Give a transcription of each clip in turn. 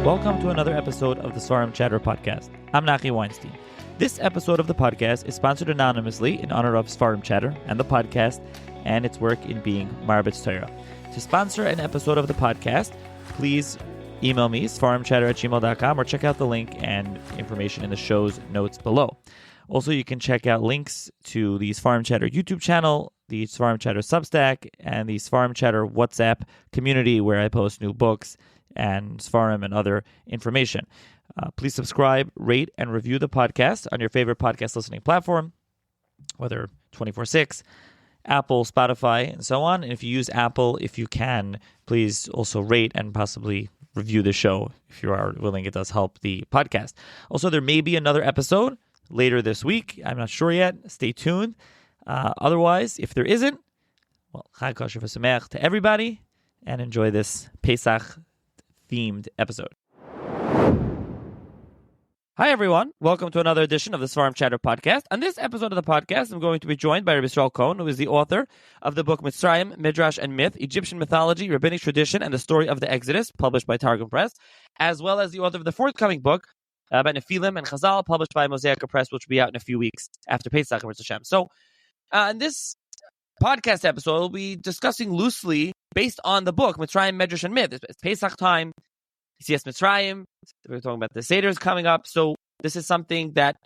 Welcome to another episode of the Svarim Chatter podcast. I'm Nachi Weinstein. This episode of the podcast is sponsored anonymously in honor of Svarim Chatter and the podcast and its work in being Marbitz Torah. To sponsor an episode of the podcast, please email me, svarimchatter@gmail.com, or check out the link and information in the show's notes below. Also, you can check out links to the Svarim Chatter YouTube channel, the Svarim Chatter Substack, and the Svarim Chatter WhatsApp community where I post new books and Svarim and other information. Please subscribe, rate, and review the podcast on your favorite podcast listening platform, whether 24/6, Apple, Spotify, and so on. And if you use Apple, if you can, please also rate and possibly review the show if you are willing. It does help the podcast. Also, there may be another episode later this week. I'm not sure yet. Stay tuned. Otherwise, if there isn't, well, Chag Kosher V'Sameach to everybody, and enjoy this Pesach-themed episode. Hi, everyone. Welcome to another edition of the Svarim Chatter podcast. On this episode of the podcast, I'm going to be joined by Yisroel Cohen, who is the author of the book Mitzrayim, Midrash and Myth, Egyptian Mythology, Rabbinic Tradition, and the Story of the Exodus, published by Targum Press, as well as the author of the forthcoming book about Nephilim and Chazal, published by Mosaic Press, which will be out in a few weeks after Pesach. So, in this podcast episode, we'll be discussing loosely based on the book Mitzrayim, Midrash, and Myth. It's Pesach time. Yetzias Mitzrayim. We're talking about the Seder's coming up. So this is something that,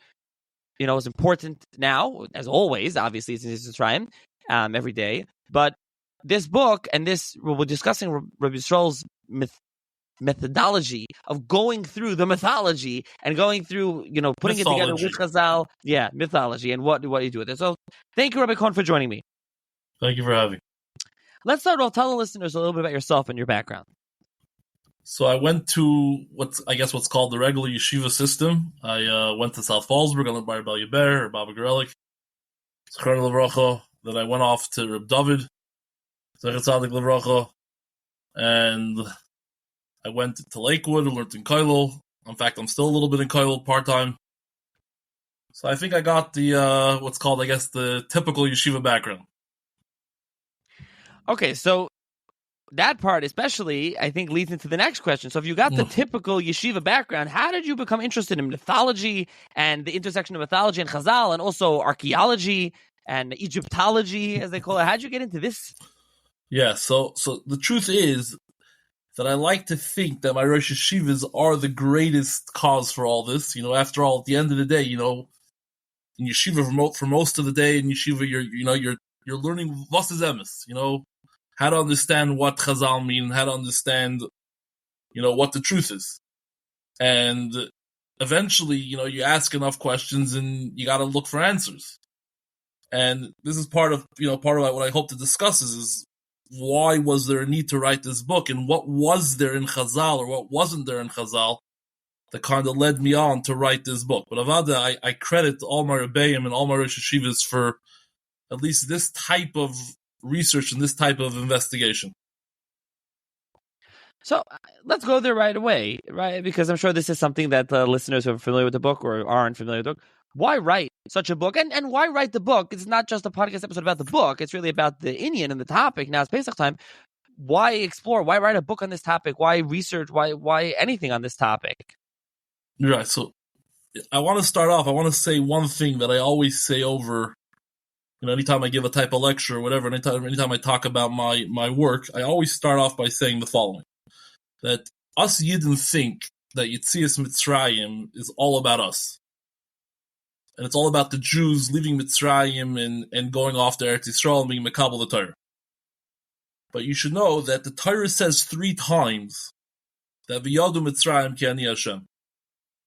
is important now, as always. Obviously, it's Yetzias Mitzrayim every day. But this book and this, we're discussing Rabbi Yisrael's methodology of going through the mythology and going through, putting it together with Chazal. Yeah, mythology and what you do with it. So thank you, Rabbi Cohen, for joining me. Thank you for having me. Let's start off. Tell the listeners a little bit about yourself and your background. So I went to what's called the regular yeshiva system. I went to South Fallsburg. I learned by Rabbi Yeber or Baba Gorelik. Zechron Levracha. Then I went off to Reb David, Zecher Tzadik Levracha, and I went to Lakewood and learned in Koilel. In fact, I'm still a little bit in Koilel part-time. So I think I got the what's called, the typical yeshiva background. Okay, so that part especially, I think, leads into the next question. So if you got the typical yeshiva background, how did you become interested in mythology and the intersection of mythology and Chazal and also archaeology and Egyptology, as they call it? How did you get into this? Yeah, so the truth is that I like to think that my Rosh Yeshivas are the greatest cause for all this. After all, at the end of the day, in yeshiva for most of the day in yeshiva, you're learning was is emes, how to understand what Chazal mean, how to understand, what the truth is. And eventually, you ask enough questions and you got to look for answers. And this is part of what I hope to discuss is why was there a need to write this book, and what was there in Chazal or what wasn't there in Chazal that kind of led me on to write this book. But Avada, I credit all my Rebbeim and all my Rosh Yeshivas for at least this type of research and this type of investigation. So let's go there right away, right? Because I'm sure this is something that listeners who are familiar with the book or aren't familiar with the book. Why write such a book? And why write the book? It's not just a podcast episode about the book. It's really about the Inyan and the topic. Now it's Pesach time. Why explore? Why write a book on this topic? Why research? Why anything on this topic? Right. So I want to start off. I want to say one thing that I always say over, anytime I give a type of lecture or whatever, anytime I talk about my work, I always start off by saying the following: that us Yidden think that Yetzias Mitzrayim is all about us. And it's all about the Jews leaving Mitzrayim and going off to Eretz Yisrael and being Mekabel the Torah. But you should know that the Torah says 3 times that V'yadu Mitzrayim ki ani Hashem.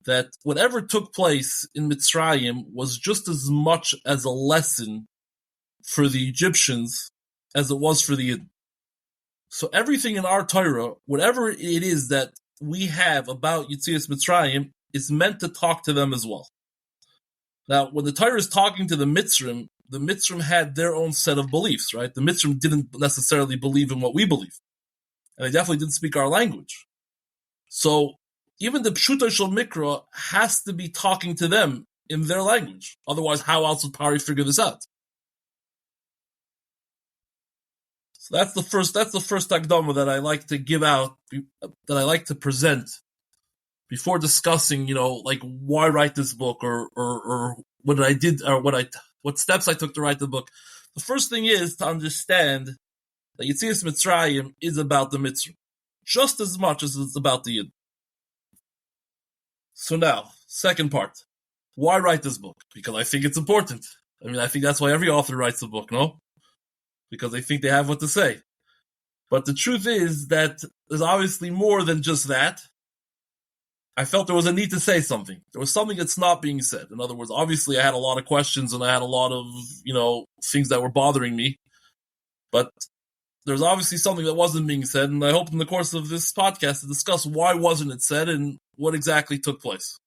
That whatever took place in Mitzrayim was just as much as a lesson for the Egyptians as it was for the Yidden. So everything in our Torah, whatever it is that we have about Yetzias Mitzrayim, is meant to talk to them as well. Now, when the Torah is talking to the Mitzrim had their own set of beliefs, right? The Mitzrim didn't necessarily believe in what we believe. And they definitely didn't speak our language. So even the Pshuto Shel Mikra has to be talking to them in their language. Otherwise, how else would Pari figure this out? So that's the first Akdama that I like to give out, that I like to present before discussing, like why write this book or what I did or what steps I took to write the book. The first thing is to understand that Yetzias Mitzrayim is about the Mitzrayim, just as much as it's about the Yid. So now, second part. Why write this book? Because I think it's important. I think that's why every author writes a book, no? Because they think they have what to say. But the truth is that there's obviously more than just that. I felt there was a need to say something. There was something that's not being said. In other words, obviously I had a lot of questions and I had a lot of, things that were bothering me. But there's obviously something that wasn't being said, and I hope in the course of this podcast to discuss why wasn't it said and what exactly took place.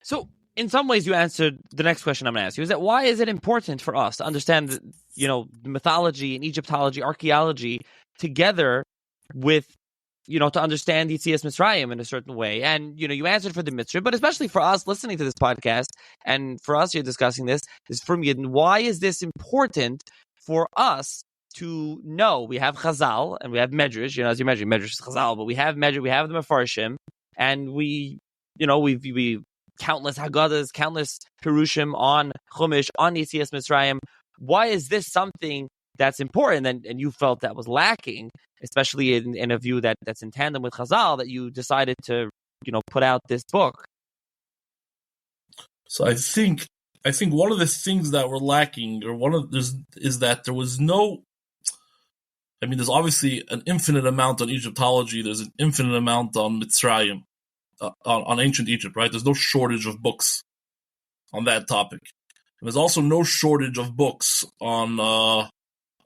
So, in some ways, you answered the next question I'm going to ask you. Is that why is it important for us to understand, mythology and Egyptology, archaeology, together with, to understand Yetzias Mitzrayim in a certain way? And, you answered for the Mitzrayim, but especially for us listening to this podcast, and for us here discussing this, is for me, why is this important for us to know? We have Chazal and we have Midrash, as you mentioned, Midrash is Chazal, but we have Midrash, we have the Mefarshim, and we countless Haggadahs, countless Perushim on Chumash, on Yetzias Mitzrayim. Why is this something that's important and you felt that was lacking, especially in a view that's in tandem with Chazal, that you decided to, put out this book? So I think one of the things that were lacking, is that there was no. There's obviously an infinite amount on Egyptology. There's an infinite amount on Mitzrayim, on ancient Egypt, right? There's no shortage of books on that topic. And there's also no shortage of books on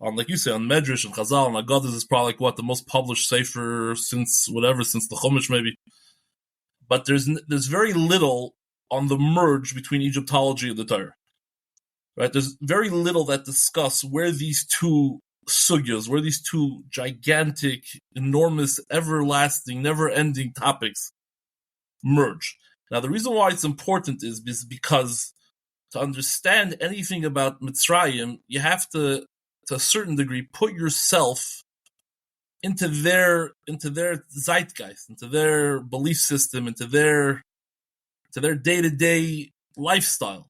like you say, on Midrash and Chazal and Haggadahs is probably the most published sefer since the Chumash maybe. But there's very little on the merge between Egyptology and the Torah, right? There's very little that discuss where these two sugyas, where these two gigantic, enormous, everlasting, never-ending topics merge. Now, the reason why it's important is because to understand anything about Mitzrayim, you have to a certain degree, put yourself into their zeitgeist, into their belief system, into their day-to-day lifestyle.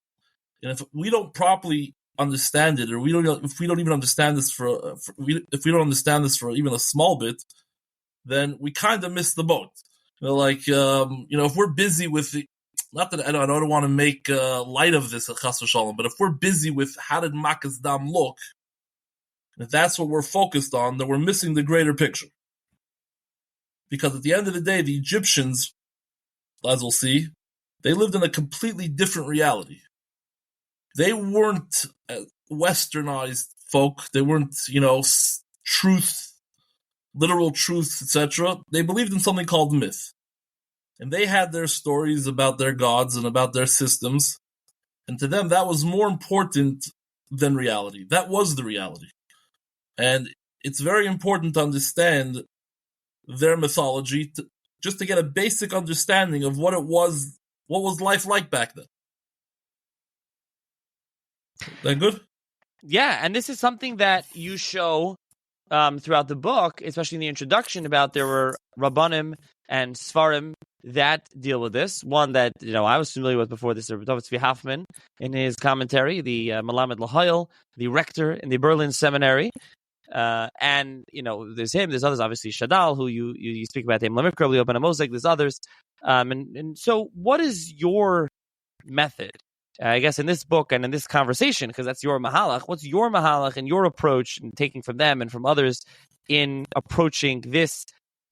And if we don't properly understand it, or if we don't even understand this if we don't understand this for even a small bit, then we kind of miss the boat. If we're busy with not that I don't want to make light of this, chas v'shalom, but if we're busy with how did Makkos Dam look, if that's what we're focused on, then we're missing the greater picture. Because at the end of the day, the Egyptians, as we'll see, they lived in a completely different reality. They weren't westernized folk. They weren't, truth, literal truth, etc. They believed in something called myth. And they had their stories about their gods and about their systems. And to them, that was more important than reality. That was the reality. And it's very important to understand their mythology just to get a basic understanding of what was life like back then. That good? Yeah, and this is something that you show throughout the book, especially in the introduction, about there were Rabbanim and Sfarim that deal with this. One that I was familiar with before this, Rabbi Tzvi Hoffman, in his commentary, the Melamed L'Hoyel, the rector in the Berlin Seminary. And there's him, there's others, obviously Shadal, who you speak about him, Lamikra, Leo Ben Amosek, there's others. And so what is your method, I guess, in this book and in this conversation, because that's your mahalach, what's your mahalach and your approach, and taking from them and from others in approaching this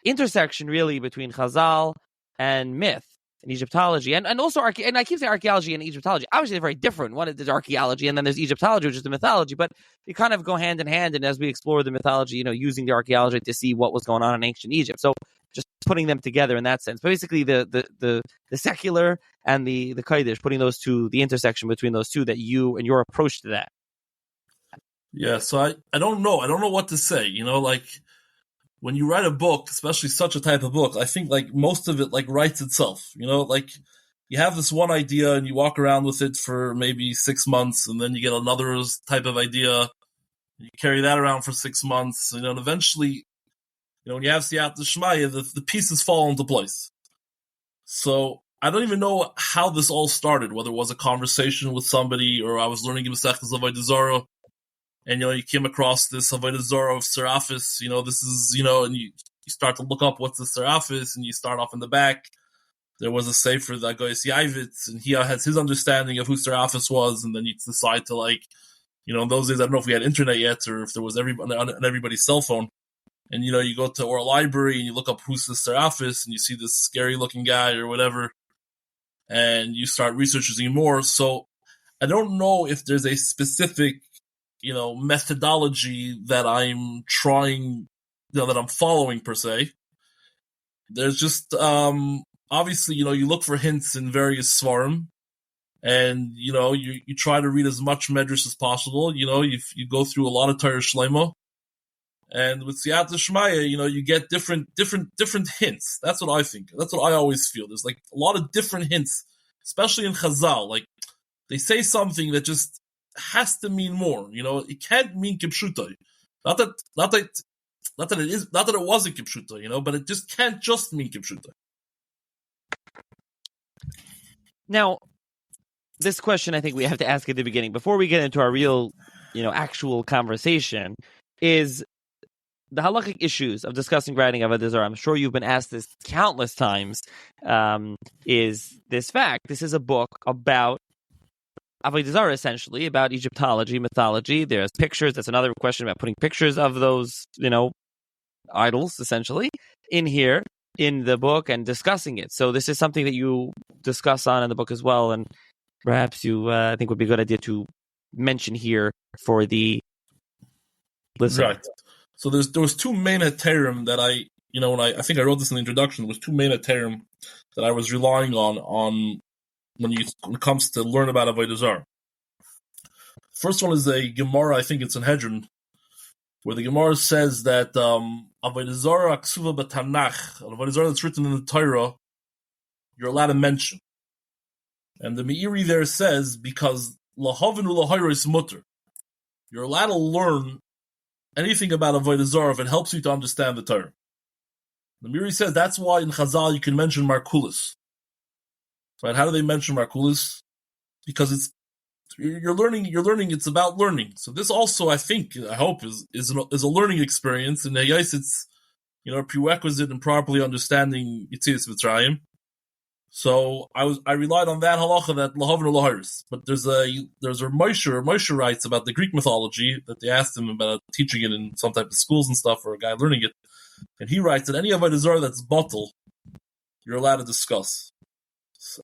intersection really between Chazal and myth and Egyptology, and also and I keep saying archaeology and Egyptology. Obviously, they're very different. One is archaeology, and then there's Egyptology, which is the mythology. But they kind of go hand in hand. And as we explore the mythology, using the archaeology to see what was going on in ancient Egypt. So just putting them together in that sense. But basically, the secular and the Kodesh, putting those two, the intersection between those two, that you and your approach to that. Yeah. So I don't know. I don't know what to say. When you write a book, especially such a type of book, I think most of it writes itself. You have this one idea and you walk around with it for maybe 6 months, and then you get another type of idea. You carry that around for 6 months, and eventually when you have Siyat Shmaya, the pieces fall into place. So I don't even know how this all started, whether it was a conversation with somebody or I was learning Masechtas Avodah Zarah, and you came across this Avodah Zarah of Seraphis. This is and you start to look up what's the Seraphis, and you start off in the back. There was a sefer that goes Yavitz, and he has his understanding of who Seraphis was, and then you decide to in those days I don't know if we had internet yet or if there was on everybody's cell phone. And, you go to our library and you look up who's the Seraphis and you see this scary looking guy or whatever. And you start researching more. So I don't know if there's a specific, methodology that I'm trying, that I'm following per se. There's just, obviously, you look for hints in various svarim. And, you try to read as much Midrash as possible. You go through a lot of Torah Shlema. And with Siyat Shmaya, you get different hints. That's what I think. That's what I always feel. There's a lot of different hints, especially in Chazal. They say something that just has to mean more. It can't mean kipshuta. Not that it wasn't kipshuta, but it just can't just mean kipshuta. Now, this question I think we have to ask at the beginning before we get into our real, actual conversation is the halachic issues of discussing writing Avodah Zarah. I'm sure you've been asked this countless times. Is this fact? This is a book about Avodah Zarah, essentially, about Egyptology, mythology. There's pictures. That's another question about putting pictures of those, idols, essentially, in here, in the book, and discussing it. So this is something that you discuss on in the book as well, and perhaps you, I think, would be a good idea to mention here for the listener. Right. So there was two main heterim that I think I wrote this in the introduction. There was two main heterim that I was relying on when it comes to learn about Avodah Zarah. First one is a Gemara, I think it's in Hedron, where the Gemara says that Avodah Zarah ksuva b'Tanach, Avodah Zarah that's written in the Torah, you're allowed to mention. And the Meiri there says, because lahavin ulahayra is mutter, you're allowed to learn anything about Avodah Zarah if it helps you to understand the Torah. The Meiri says that's why in Chazal you can mention Markulis. Right? How do they mention Markulis? Because you're learning. It's about learning. So this also, I hope, is a learning experience. And yes, it's a prerequisite in properly understanding Yetzias Mitzrayim. So I relied on that halacha that lahavin ulaharis. But there's a Moshe writes about the Greek mythology that they asked him about teaching it in some type of schools and stuff, or a guy learning it, and he writes that any Avodah Zarah that's bottle, you're allowed to discuss.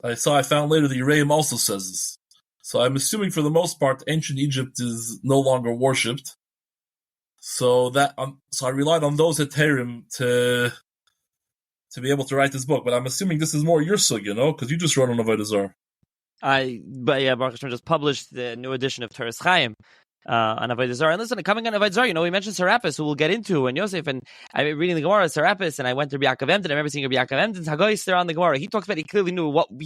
I found later the Yisroel also says this. So I'm assuming for the most part ancient Egypt is no longer worshipped. So I relied on those heterim to be able to write this book, but I'm assuming this is more your sug, because you just wrote on Avodah Zarah. Baruch Hashem just published the new edition of Torah Chaim on Avodah Zarah. And listen, coming on Avodah Zarah, we mentioned Serapis, who we'll get into, and Yosef, and I've been reading the Gemara, Serapis, and I went to Yaakov Emden. I remember seeing Yaakov Emden's Hagoyis there on the Gemara. He talks about he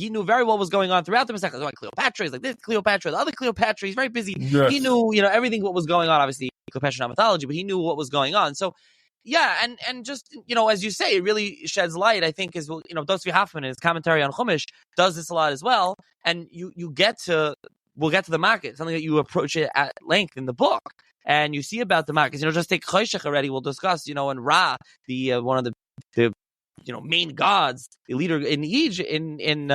knew very well what was going on throughout the Masechta. Like Cleopatra is like this, Cleopatra, the other Cleopatra. He's very busy. Yes. He knew, everything what was going on. Obviously, Cleopatra not mythology, but he knew what was going on. So. Yeah, and just, as you say, it really sheds light, I think, is, Dosvi Hoffman, his commentary on Chumash, does this a lot as well. And we'll get to the Makkos, something that you approach it at length in the book. And you see about the Makkos, just take Choshech already, we'll discuss, and Ra, the one of the main gods, the leader in Egypt, in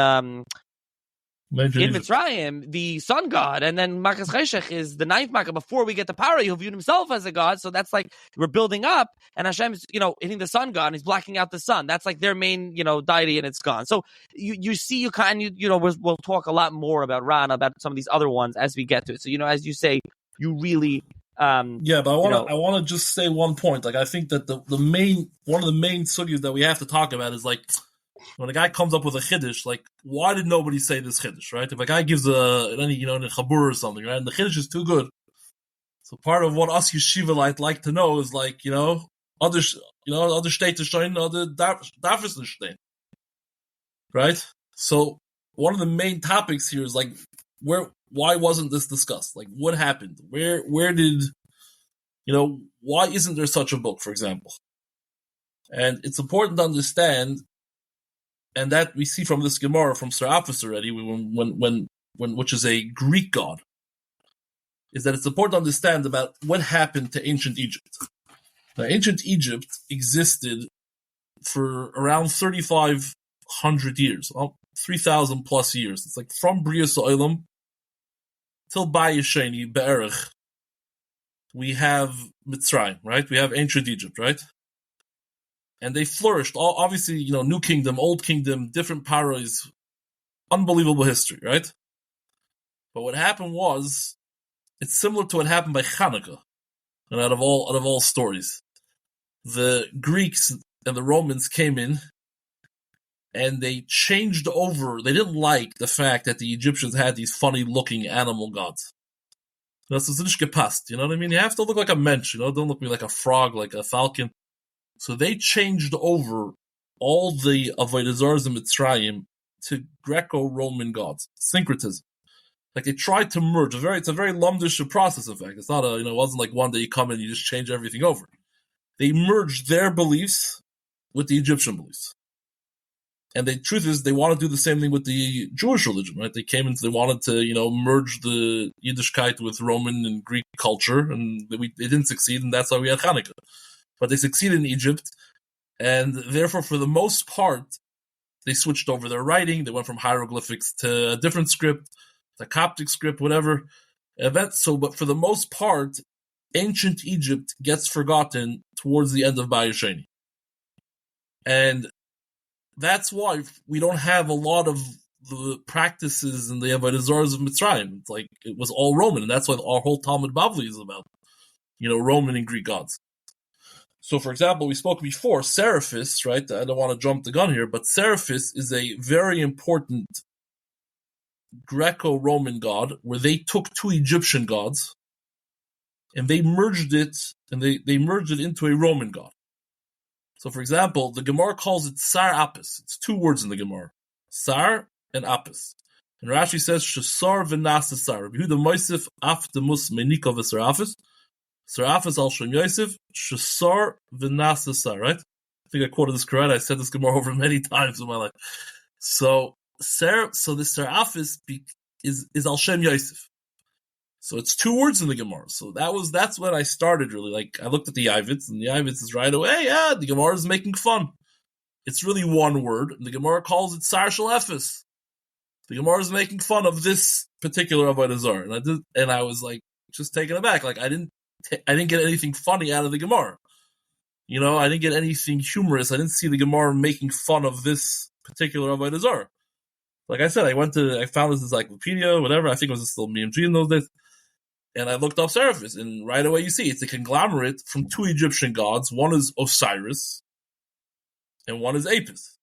Mitzrayim, the sun god, and then Makkos Choshech is the ninth Makkah before we get to Pharaoh, who viewed himself as a god. So that's like we're building up, and Hashem's hitting the sun god, and he's blacking out the sun. That's like their main deity, and it's gone. So you see, we'll talk a lot more about Ra and about some of these other ones as we get to it. So as you say, you really but I want to just say one point. Like I think that one of the main sugyas that we have to talk about is like, when a guy comes up with a chiddush, like, why did nobody say this chiddush, right? If a guy gives in a chabur or something, right, and the chiddush is too good, so part of what us yeshiva like to know is like, other shteites stein, other dafis stein, right? So one of the main topics here is like, why wasn't this discussed? Like, what happened? Where did, why isn't there such a book, for example? And it's important to understand, and that we see from this Gemara from Serapis already, when which is a Greek god, is that it's important to understand about what happened to ancient Egypt. Now, ancient Egypt existed for around 3,500 years, 3,000 plus years. It's like from Brias Olam till Bayesheni, Be'erich, we have Mitzrayim, right? We have ancient Egypt, right? And they flourished. All obviously, New Kingdom, Old Kingdom, different paras, unbelievable history, right? But what happened was, it's similar to what happened by Hanukkah, and out of all stories, the Greeks and the Romans came in, and they changed over. They didn't like the fact that the Egyptians had these funny-looking animal gods. Das ist nicht gepasst, you know what I mean? You have to look like a mensch, don't look me like a frog, like a falcon. So they changed over all the Avodah Zarahs in Mitzrayim to Greco-Roman gods, syncretism. Like they tried to merge. It's a very lumdish process, in fact. It's not it wasn't like one day you come in and you just change everything over. They merged their beliefs with the Egyptian beliefs. And the truth is, they want to do the same thing with the Jewish religion, right? They came in, they wanted to, merge the Yiddishkeit with Roman and Greek culture, and they didn't succeed, and that's why we had Hanukkah. But they succeeded in Egypt, and therefore, for the most part, they switched over their writing. They went from hieroglyphics to a different script, the Coptic script, whatever. But for the most part, ancient Egypt gets forgotten towards the end of Bayesheni. And that's why we don't have a lot of the practices in the Avodah Zarahs of Mitzrayim. It's like it was all Roman, and that's why our whole Talmud Bavli is about, Roman and Greek gods. So, for example, we spoke before, Seraphis, right? I don't want to jump the gun here, but Seraphis is a very important Greco-Roman god where they took two Egyptian gods and they merged it, and they merged it into a Roman god. So, for example, the Gemara calls it Sar Apis. It's two words in the Gemara, Sar and Apis. And Rashi says, Shesar v'nasa Sar. Yehuda Mosef af demus menikov v'Serapis. Serapis al Shem Yosef, Shesar v'nasa Sar, right? I think I quoted this correct. I said this Gemara over many times in my life. So the Serapis is al Shem Yosef. So it's two words in the Gemara. So that's when I started really. Like I looked at the Yavitz, and the Yavitz is right away. Yeah, the Gemara is making fun. It's really one word, and the Gemara calls it Sar Shel Ephes. The Gemara is making fun of this particular Avodah Zarah, and I was like just taken aback. Like I didn't get anything funny out of the Gemara. I didn't get anything humorous. I didn't see the Gemara making fun of this particular Avodah Zarah. Like I said, I found this encyclopedia, whatever. I think it was still BMG in those days. And I looked up Seraphis, and right away you see it's a conglomerate from two Egyptian gods. One is Osiris, and one is Apis.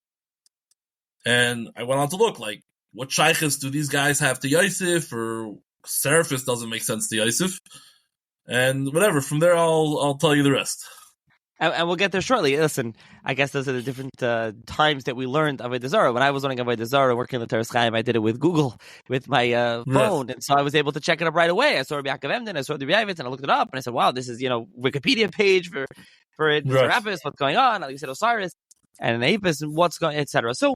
And I went on to look, like, what shaykhs do these guys have to Yosef, or Seraphis doesn't make sense to Yosef, and whatever. From there, I'll tell you the rest. And we'll get there shortly. Listen, I guess those are the different times that we learned Avodah Zarah. When I was learning Avodah Zarah, working in the Torah Chaim, I did it with Google, with my phone. Yes. And so I was able to check it up right away. I saw Rabbi Yaakov Emden, I saw the Yavitz, and I looked it up, and I said, wow, this is, Wikipedia page for it, right. Serapis, what's going on? Like you said, Osiris, and Apis, and what's going, etc. So,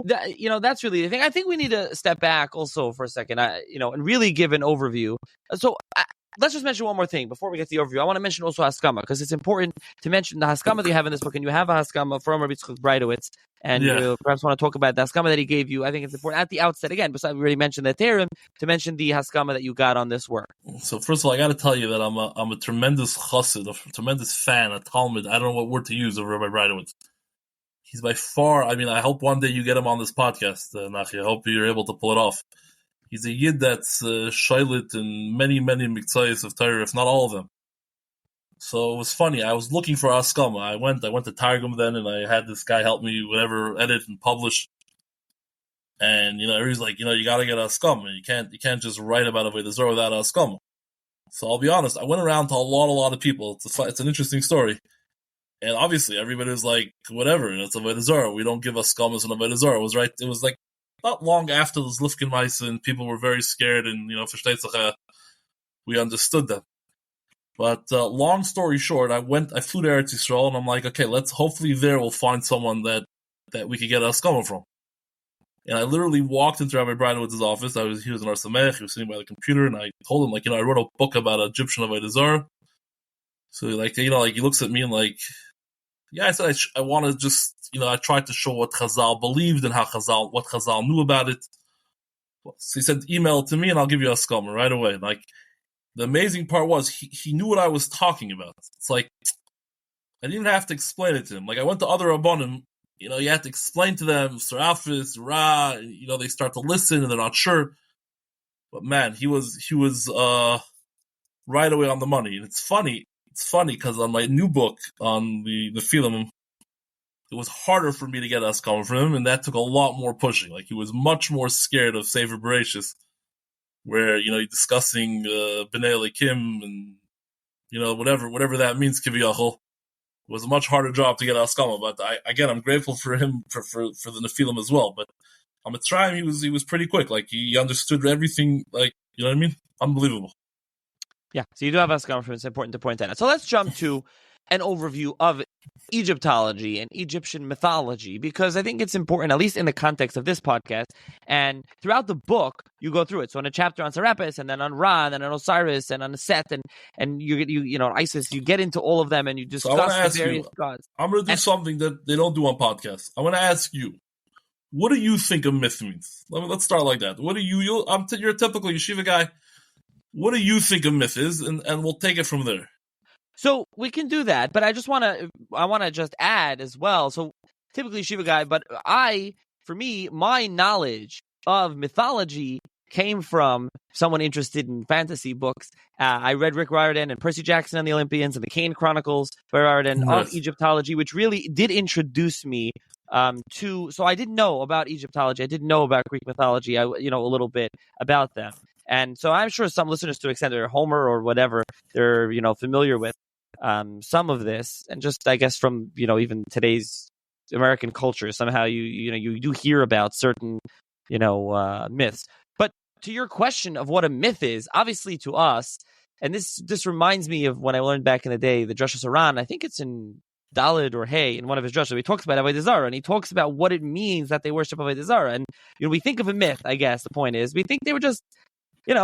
that's really the thing. I think we need to step back also for a second, and really give an overview. So, let's just mention one more thing before we get to the overview. I want to mention also Haskama, because it's important to mention the Haskama that you have in this book, and you have a Haskama from Rabbi Yitzchak Breitowitz, and you perhaps want to talk about the Haskama that he gave you. I think it's important at the outset, again, besides we already mentioned the Terim, to mention the Haskama that you got on this work. So first of all, I got to tell you that I'm a tremendous chassid, a tremendous fan, a Talmud. I don't know what word to use of Rabbi Breitowitz. He's by far, I hope one day you get him on this podcast, Nachi. I hope you're able to pull it off. He's a yid that's shaylit in many, many miktzayos of Torah, if not all of them. So it was funny. I was looking for Haskama. I went to Targum then, and I had this guy help me, whatever, edit and publish. And everybody's like, you got to get Haskama. You can't just write about Avodah Zarah without Haskama. So I'll be honest. I went around to a lot of people. It's an interesting story. And obviously, everybody was like, whatever, it's Avodah Zarah. We don't give Haskamas on Avodah Zarah. It was like not long after the Zlifkin Meise, and people were very scared, and, we understood them. But long story short, I flew to Eretz Yisrael, and I'm like, okay, hopefully there we'll find someone that we could get Haskama from. And I literally walked into Rabbi Breinwood's office. He was in our Samech, he was sitting by the computer, and I told him, I wrote a book about Egyptian Avodah Zarah. So he looks at me and I said I want to just, I tried to show what Chazal believed and what Chazal knew about it. So he said, email it to me and I'll give you Haskama right away. The amazing part was he knew what I was talking about. It's I didn't have to explain it to him. I went to other Rabbanim, you had to explain to them, Serafis, Ra, they start to listen and they're not sure. But man, he was right away on the money. And it's funny because on my new book on the film, it was harder for me to get Haskama from him, and that took a lot more pushing. He was much more scared of Sefer Bereshis, where he's discussing Bnei Elikim and whatever that means. Kiviyachol, it was a much harder job to get Haskama. But I'm grateful for him for the Nephilim as well. But on Mitzrayim, he was pretty quick. He understood everything. You know what I mean? Unbelievable. Yeah, so you do have Haskama from it. It's important to point that out. So let's jump to an overview of Egyptology and Egyptian mythology, because I think it's important, at least in the context of this podcast. And throughout the book, you go through it. So in a chapter on Serapis, and then on Ra, and then on Osiris, and on Set, and you Isis, you get into all of them, and you discuss the various gods. I'm going to do something that they don't do on podcasts. I want to ask you, what do you think a myth means? Let's start like that. What do you're a typical yeshiva guy. What do you think a myth is? And we'll take it from there. So we can do that, but I want to just add as well. So typically Shiva guy, but for me, my knowledge of mythology came from someone interested in fantasy books. I read Rick Riordan and Percy Jackson and the Olympians and the Kane Chronicles by Riordan of Egyptology, which really did introduce me so I didn't know about Egyptology. I didn't know about Greek mythology. A little bit about them. And so I'm sure some listeners, to the extent they're Homer or whatever, they're, familiar with some of this. And just, I guess, from, even today's American culture, somehow you do hear about certain, myths. But to your question of what a myth is, obviously to us, and this reminds me of when I learned back in the day, the Drashos Aran, I think it's in Dalid or Hay, in one of his drashos, he talks about Avodah Zarah, and he talks about what it means that they worship Avodah Zarah. And, we think of a myth, I guess, the point is, we think they were just, you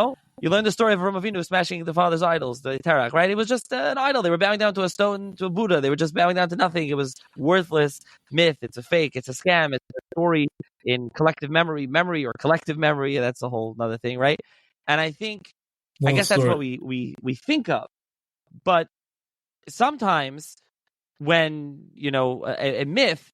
learn the story of Avraham Avinu smashing the father's idols, the Terach, right? It was just an idol. They were bowing down to a stone, to a Buddha. They were just bowing down to nothing. It was worthless myth. It's a fake. It's a scam. It's a story in collective memory or collective memory. That's a whole other thing, right? And I guess that's what we think of. But sometimes when, a myth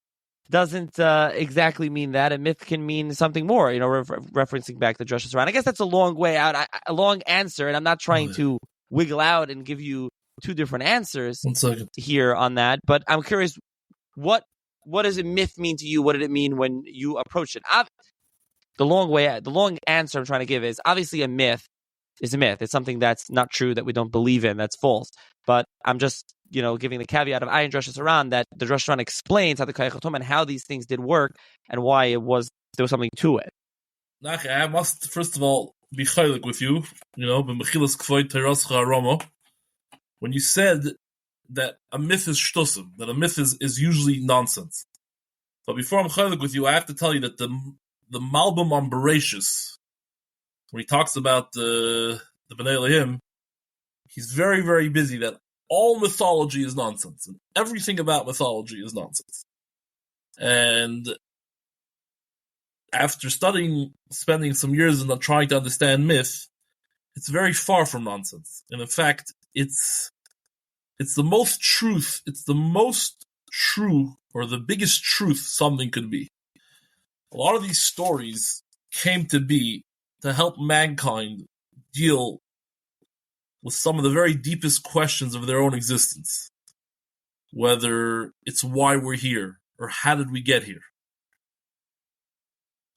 doesn't exactly mean that. A myth can mean something more, referencing back the Drashos Aran. I guess that's a long way out, a long answer, and I'm not trying to wiggle out and give you two different answers here on that, but I'm curious, what does a myth mean to you? What did it mean when you approached it? The long answer I'm trying to give is, obviously a myth is a myth. It's something that's not true, that we don't believe in, that's false. But I'm just giving the caveat of Ayin Drashos Aran, that the Drashos Aran explains how the Kayachatom and how these things did work and why there was something to it. I must first of all be chaylik with you. When you said that a myth is shtusim, that a myth is usually nonsense. But before I'm chaylik with you, I have to tell you that the Malbim on Bereshis, when he talks about the Bnei Elohim, he's very, very busy that all mythology is nonsense, and everything about mythology is nonsense. And after spending some years in trying to understand myth, it's very far from nonsense. And in fact, it's the most truth, it's the most true, or the biggest truth something could be. A lot of these stories came to be to help mankind deal with some of the very deepest questions of their own existence. Whether it's why we're here, or how did we get here.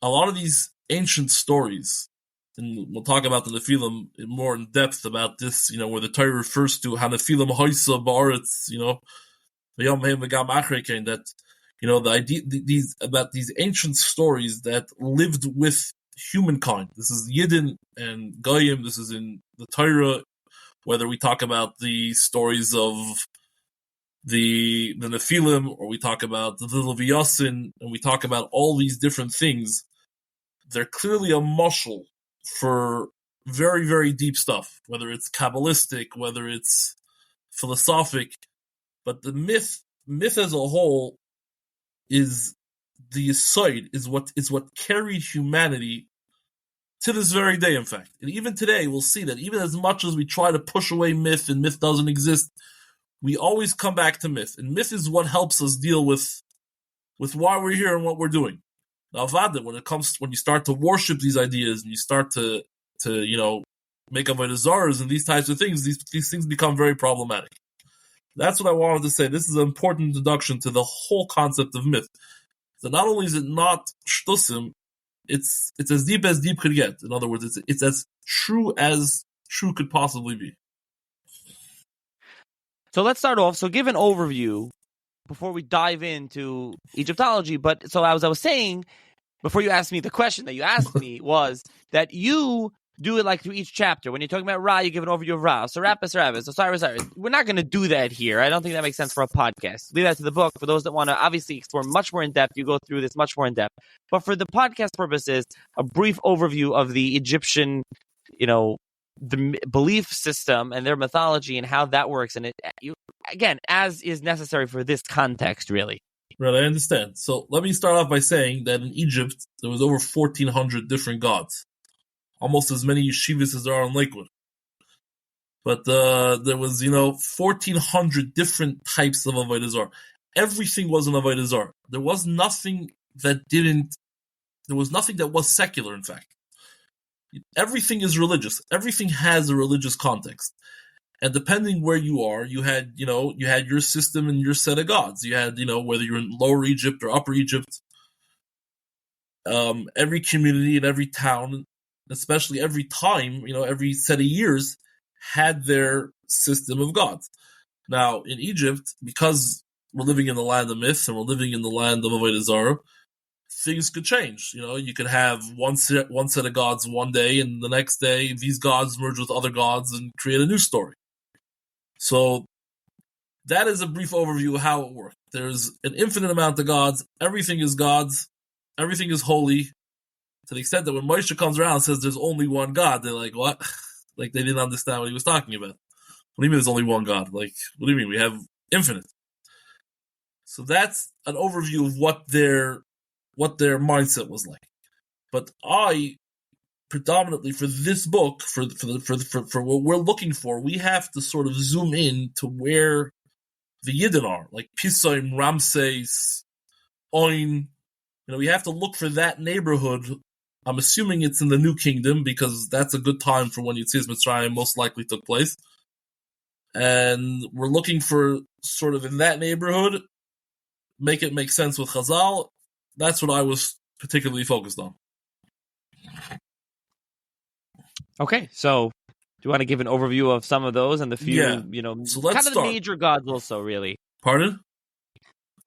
A lot of these ancient stories, and we'll talk about the Nephilim more in depth about this, where the Torah refers to how Nephilim hoisa ba'aretz, that, the idea, these ancient stories that lived with humankind. This is Yidden and Goyim, this is in the Torah, whether we talk about the stories of the Nephilim, or we talk about the Leviathan, and we talk about all these different things, they're clearly a mashal for very, very deep stuff, whether it's Kabbalistic, whether it's philosophic. But the myth as a whole is the aside, is what carried humanity to this very day, in fact. And even today, we'll see that even as much as we try to push away myth and myth doesn't exist, we always come back to myth. And myth is what helps us deal with why we're here and what we're doing. Now, when you start to worship these ideas and you start to make Avodah Zarahs and these types of things, these things become very problematic. That's what I wanted to say. This is an important introduction to the whole concept of myth. So not only is it not shtusim, it's as deep could get. In other words, it's as true could possibly be. So let's start off. So give an overview before we dive into Egyptology. But so as I was saying, before you asked me, the question that you asked me was that you do it like through each chapter. When you're talking about Ra, you give an overview of Ra. Serapis, Osiris. We're not going to do that here. I don't think that makes sense for a podcast. Leave that to the book. For those that want to obviously explore much more in depth, you go through this much more in depth. But for the podcast purposes, a brief overview of the Egyptian, the belief system and their mythology and how that works. And again, as is necessary for this context, really. Right, I understand. So let me start off by saying that in Egypt, there was over 1,400 different gods. Almost as many yeshivas as there are in Lakewood. But there was, 1,400 different types of Avodah Zarah. Everything was an Avodah Zarah. There was nothing that was secular, in fact. Everything is religious. Everything has a religious context. And depending where you are, you had your system and your set of gods. You had, whether you're in Lower Egypt or Upper Egypt, every community and every town, especially every time, every set of years, had their system of gods. Now, in Egypt, because we're living in the land of myths and we're living in the land of Avodah Zarah, things could change. You could have one set of gods one day, and the next day, these gods merge with other gods and create a new story. So that is a brief overview of how it worked. There's an infinite amount of gods. Everything is gods. Everything is holy. To the extent that when Moshe comes around and says there's only one God, they're like, what? Like they didn't understand what he was talking about. What do you mean there's only one God? Like, what do you mean? We have infinite. So that's an overview of what their mindset was like. But I, predominantly for this book, for what we're looking for, we have to sort of zoom in to where the Yidden are, like Pisaim, Ramses, Oin. We have to look for that neighborhood. I'm assuming it's in the New Kingdom because that's a good time for when Yetzias Mitzrayim most likely took place. And we're looking for sort of in that neighborhood, make it make sense with Chazal. That's what I was particularly focused on. Okay, so do you want to give an overview of some of those and the few, so let's kind of start. The major gods also, really? Pardon?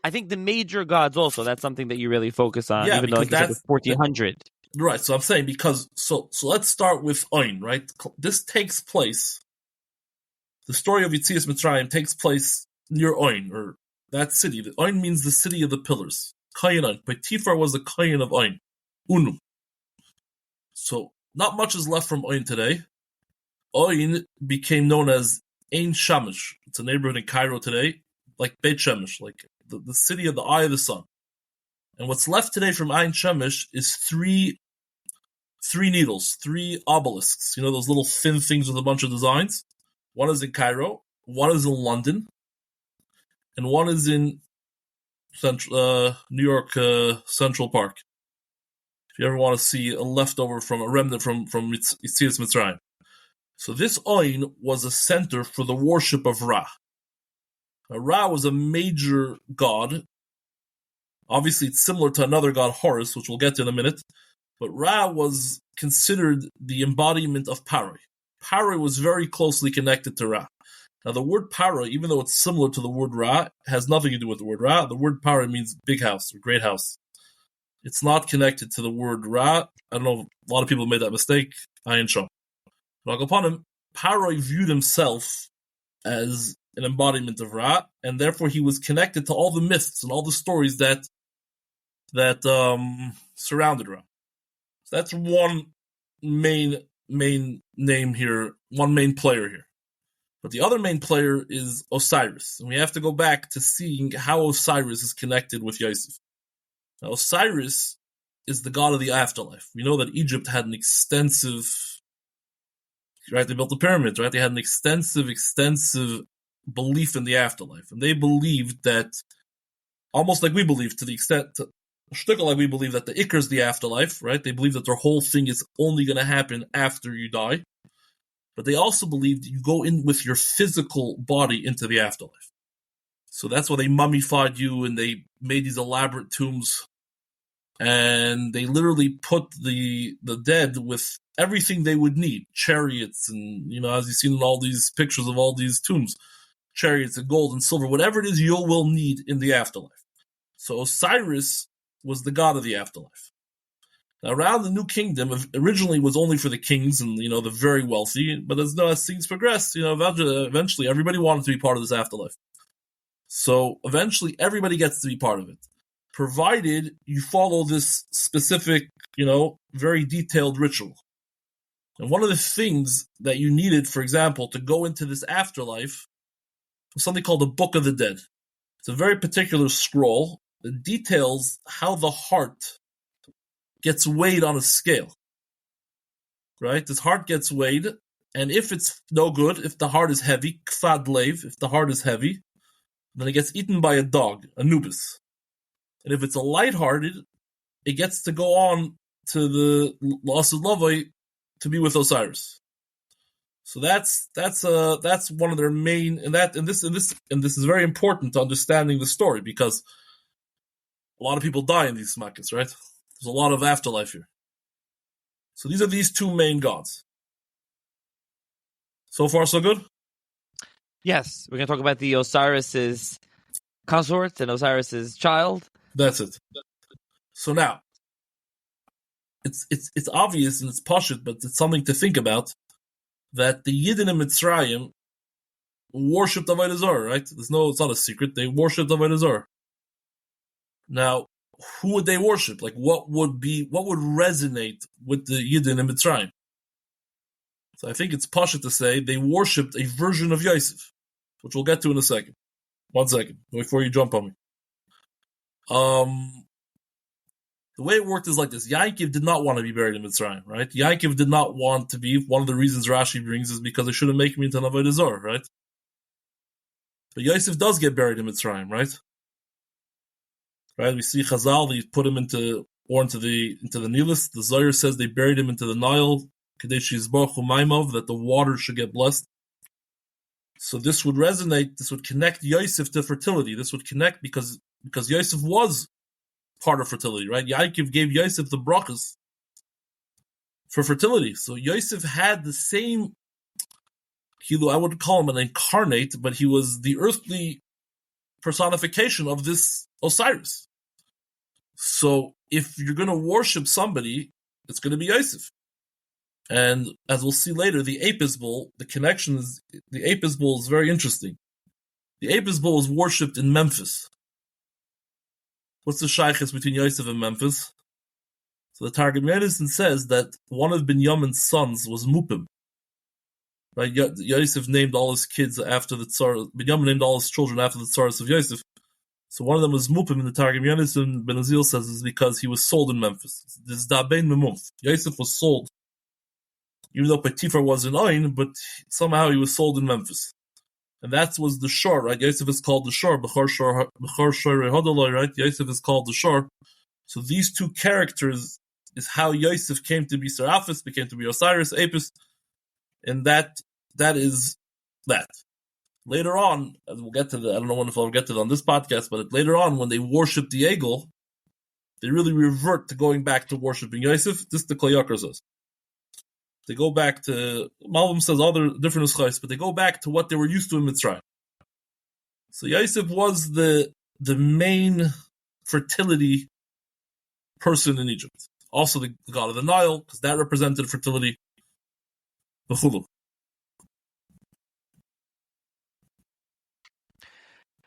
I think the major gods also, that's something that you really focus on, even though, like you said, it's 1,400. Right, so I'm saying because, so let's start with Oin, right? This takes place, the story of Yetzias Mitzrayim takes place near Oin, or that city. Oin means the city of the pillars. Cohen Oin. Potiphar was the Cohen of Oin. Unu. So, not much is left from Oin today. Oin became known as Ein Shamish. It's a neighborhood in Cairo today, like Beit Shemesh, like the city of the eye of the sun. And what's left today from Ein Shemesh is three needles, three obelisks. Those little thin things with a bunch of designs. One is in Cairo, one is in London, and one is in New York Central Park. If you ever want to see a leftover from a remnant from Yetzias Mitzrayim. So this Oin was a center for the worship of Ra. Now, Ra was a major god. Obviously, it's similar to another god, Horus, which we'll get to in a minute. But Ra was considered the embodiment of Pare. Pare was very closely connected to Ra. Now, the word Pare, even though it's similar to the word Ra, has nothing to do with the word Ra. The word Pare means big house or great house. It's not connected to the word Ra. I don't know, a lot of people made that mistake. I ain't sure. But upon him, Pharaoh viewed himself as an embodiment of Ra, and therefore he was connected to all the myths and all the stories that surrounded Ra. So that's one main name here, one main player here. But the other main player is Osiris, and we have to go back to seeing how Osiris is connected with Yosef. Now, Osiris is the god of the afterlife. We know that Egypt had an extensive, right? They built the pyramids, right? They had an extensive belief in the afterlife, and they believed that, almost like we believe, to the extent, like we believe that the Iker is the afterlife, right? They believe that their whole thing is only going to happen after you die. But they also believed you go in with your physical body into the afterlife. So that's why they mummified you, and they made these elaborate tombs, and they literally put the dead with everything they would need, chariots, and, as you've seen in all these pictures of all these tombs, chariots and gold and silver, whatever it is you will need in the afterlife. So Osiris was the god of the afterlife. Now, around the New Kingdom, originally was only for the kings and, the very wealthy, but as things progressed, eventually everybody wanted to be part of this afterlife. So eventually everybody gets to be part of it, provided you follow this specific, very detailed ritual. And one of the things that you needed, for example, to go into this afterlife was something called the Book of the Dead. It's a very particular scroll that details how the heart gets weighed on a scale, right? This heart gets weighed, and if it's no good, if the heart is heavy, kfad lev, if the heart is heavy, then it gets eaten by a dog, Anubis. And if it's a lighthearted, it gets to go on to the Lasud Lavoi to be with Osiris. So that's one of their main, and this is very important to understanding the story, because a lot of people die in these Makkos, right? There's a lot of afterlife here. So these are these two main gods. So far, so good? Yes, we're going to talk about the Osiris's consort and Osiris's child. That's it. So now, it's obvious and it's pashut, but it's something to think about, that the Yidden in Mitzrayim worshipped Avodah Zarah, right? It's not a secret. They worshipped Avodah Zarah. Now, who would they worship? Like, what would resonate with the Yidden in Mitzrayim? So I think it's pashut to say they worshipped a version of Yosef, which we'll get to in a second. 1 second, before you jump on me. The way it worked is like this. Yaakov did not want to be buried in Mitzrayim, right? Yaakov did not want to be. One of the reasons Rashi brings is because they shouldn't make him into an Avodah Zarah, right? But Yosef does get buried in Mitzrayim, right? Right? We see Chazal, they put him into the Nilus. The Zohar says they buried him into the Nile, Kadesh Yizboch Umaimov, that the water should get blessed. So this would resonate, this would connect Yosef to fertility. This would connect because Yosef was part of fertility, right? Yaakov gave Yosef the brachas for fertility. So Yosef had the same, I wouldn't call him an incarnate, but he was the earthly personification of this Osiris. So if you're going to worship somebody, it's going to be Yosef. And as we'll see later, the Apis bull, the Apis bull is very interesting. The Apis bull is worshipped in Memphis. What's the shaykhis between Yosef and Memphis? So the Targum Yonison says that one of Binyamin's sons was Mupim. Right? Yosef named all his kids after the Tsar. Binyamin named all his children after the Tsaras of Yosef. So one of them was Mupim, and the Targum Yonison Ben Azil says is because he was sold in Memphis. This is Dabein Memumf. Yosef was sold, even though Potiphar was in Ain, but somehow he was sold in Memphis. And that was the shore, right? Yosef is called the shore. B'chor shor hodoloi, right? Yosef is called the shore. So these two characters is how Yosef came to be Seraphis, became to be Osiris, Apis, and that is that. Later on, as we'll get to I don't know if I'll get to it on this podcast, but later on, when they worship the Egel, they really revert to going back to worshiping Yosef. This is the Kol Yakar says. They go back to, Malbim says other different uschais, but they go back to what they were used to in Mitzrayim. So Yosef was the main fertility person in Egypt. Also the god of the Nile, because that represented fertility.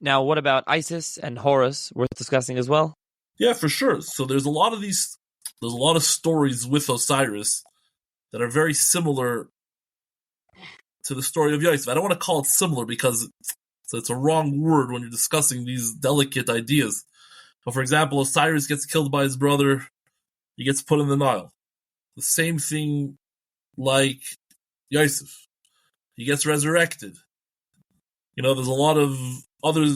Now, what about Isis and Horus? Worth discussing as well? Yeah, for sure. So there's a lot of stories with Osiris that are very similar to the story of Yosef. I don't want to call it similar because it's a wrong word when you're discussing these delicate ideas. So, for example, Osiris gets killed by his brother. He gets put in the Nile. The same thing like Yosef. He gets resurrected. There's a lot of other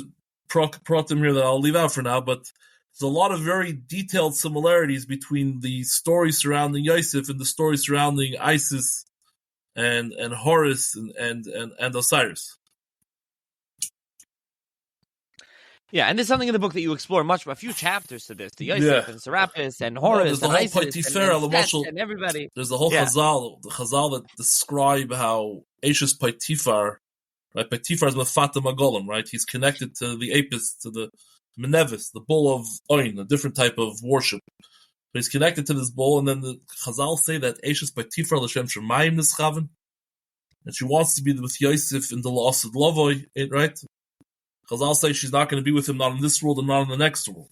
pratim here that I'll leave out for now, but there's a lot of very detailed similarities between the story surrounding Yosef and the story surrounding Isis and Horus and Osiris. Yeah, and there's something in the book that you explore a few chapters to this. The Yosef and Serapis and Horus and Isis and everybody. There's the whole Chazal that describe how Ashes Potiphar, right? Potiphar is Mefata Magolim, right? He's connected to the Apis, to the Menevis, the bull of Oin, a different type of worship. But he's connected to this bull, and then the Chazal say that Ashes Potiphar L'Shem Shemayim Nischaven, and she wants to be with Yosef in the Lost Lovoi, right? Chazal say she's not going to be with him, not in this world and not in the next world.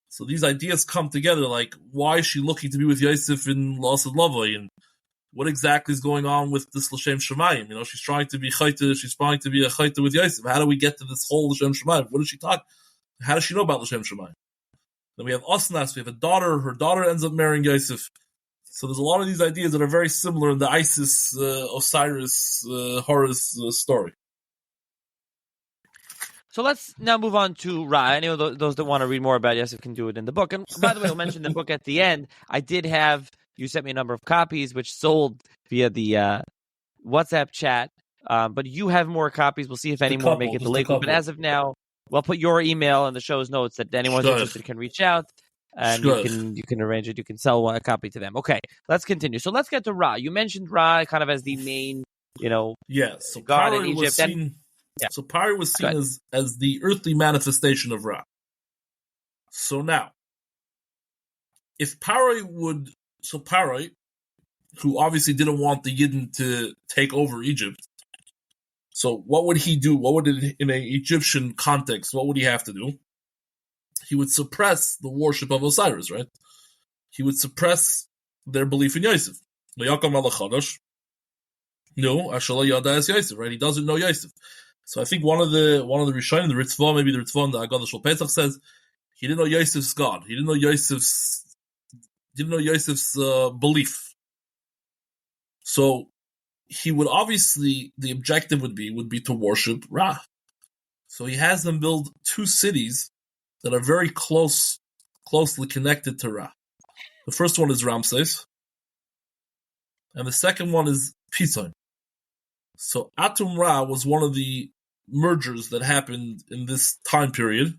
So these ideas come together, like, why is she looking to be with Yosef in Lost Lovoi, and what exactly is going on with this L'Shem Shemayim? She's trying to be chayta, she's trying to be a chayta with Yosef. How do we get to this whole L'Shem Shemayim? What does she talk? How does she know about L'Shem Shemayim? Then we have Osnas, we have a daughter, her daughter ends up marrying Yosef. So there's a lot of these ideas that are very similar in the Isis, Osiris, Horus story. So let's now move on to Ra. I know those that want to read more about Yosef can do it in the book. And by the way, I'll mention the book at the end. I did have, you sent me a number of copies, which sold via the WhatsApp chat. But you have more copies. We'll see if any more make it to Lakewood. But as of now, we'll put your email in the show's notes that anyone who's interested can reach out. And you can arrange it. You can sell a copy to them. Okay, let's continue. So let's get to Ra. You mentioned Ra kind of as the main, so god in Egypt. So Pari was seen as the earthly manifestation of Ra. So now, if Pari who obviously didn't want the Yidden to take over Egypt, so what would he do? What would, in an Egyptian context, what would he have to do? He would suppress the worship of Osiris, right? He would suppress their belief in Yosef. No, Ashala Yada is Yosef, right? He doesn't know Yosef. So I think one of the Rishonim, the Ritzvah, maybe the Ritzvah, the Agadah Shel Pesach says he didn't know Yosef's God. He didn't know Yosef's belief. So he would obviously, the objective would be to worship Ra. So he has them build two cities that are very closely connected to Ra. The first one is Ramses, and the second one is Piton. So Atum Ra was one of the mergers that happened in this time period.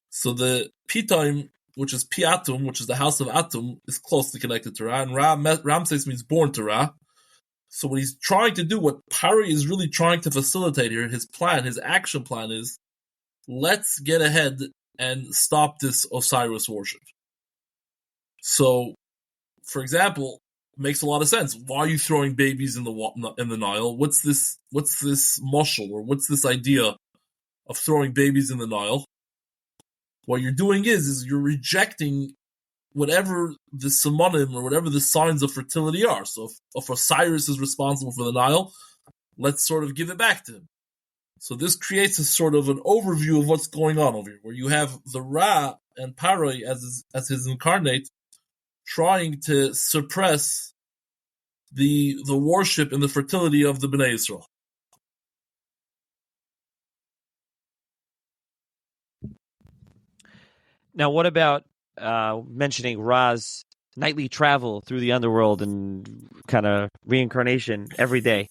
So the Piton, which is Piatum, which is the house of Atum, is closely connected to Ra, and Ramses means born to Ra. So what he's trying to do, what Pari is really trying to facilitate here, his action plan is, let's get ahead and stop this Osiris worship. So, for example, it makes a lot of sense. Why are you throwing babies in the Nile? What's this moshel, or what's this idea of throwing babies in the Nile? What you're doing is you're rejecting whatever the simonim or whatever the signs of fertility are. So if Osiris is responsible for the Nile, let's sort of give it back to him. So this creates a sort of an overview of what's going on over here, where you have the Ra and Parai as his incarnate trying to suppress the worship and the fertility of the Bnei Yisrael. Now, what about mentioning Ra's nightly travel through the underworld and kind of reincarnation every day?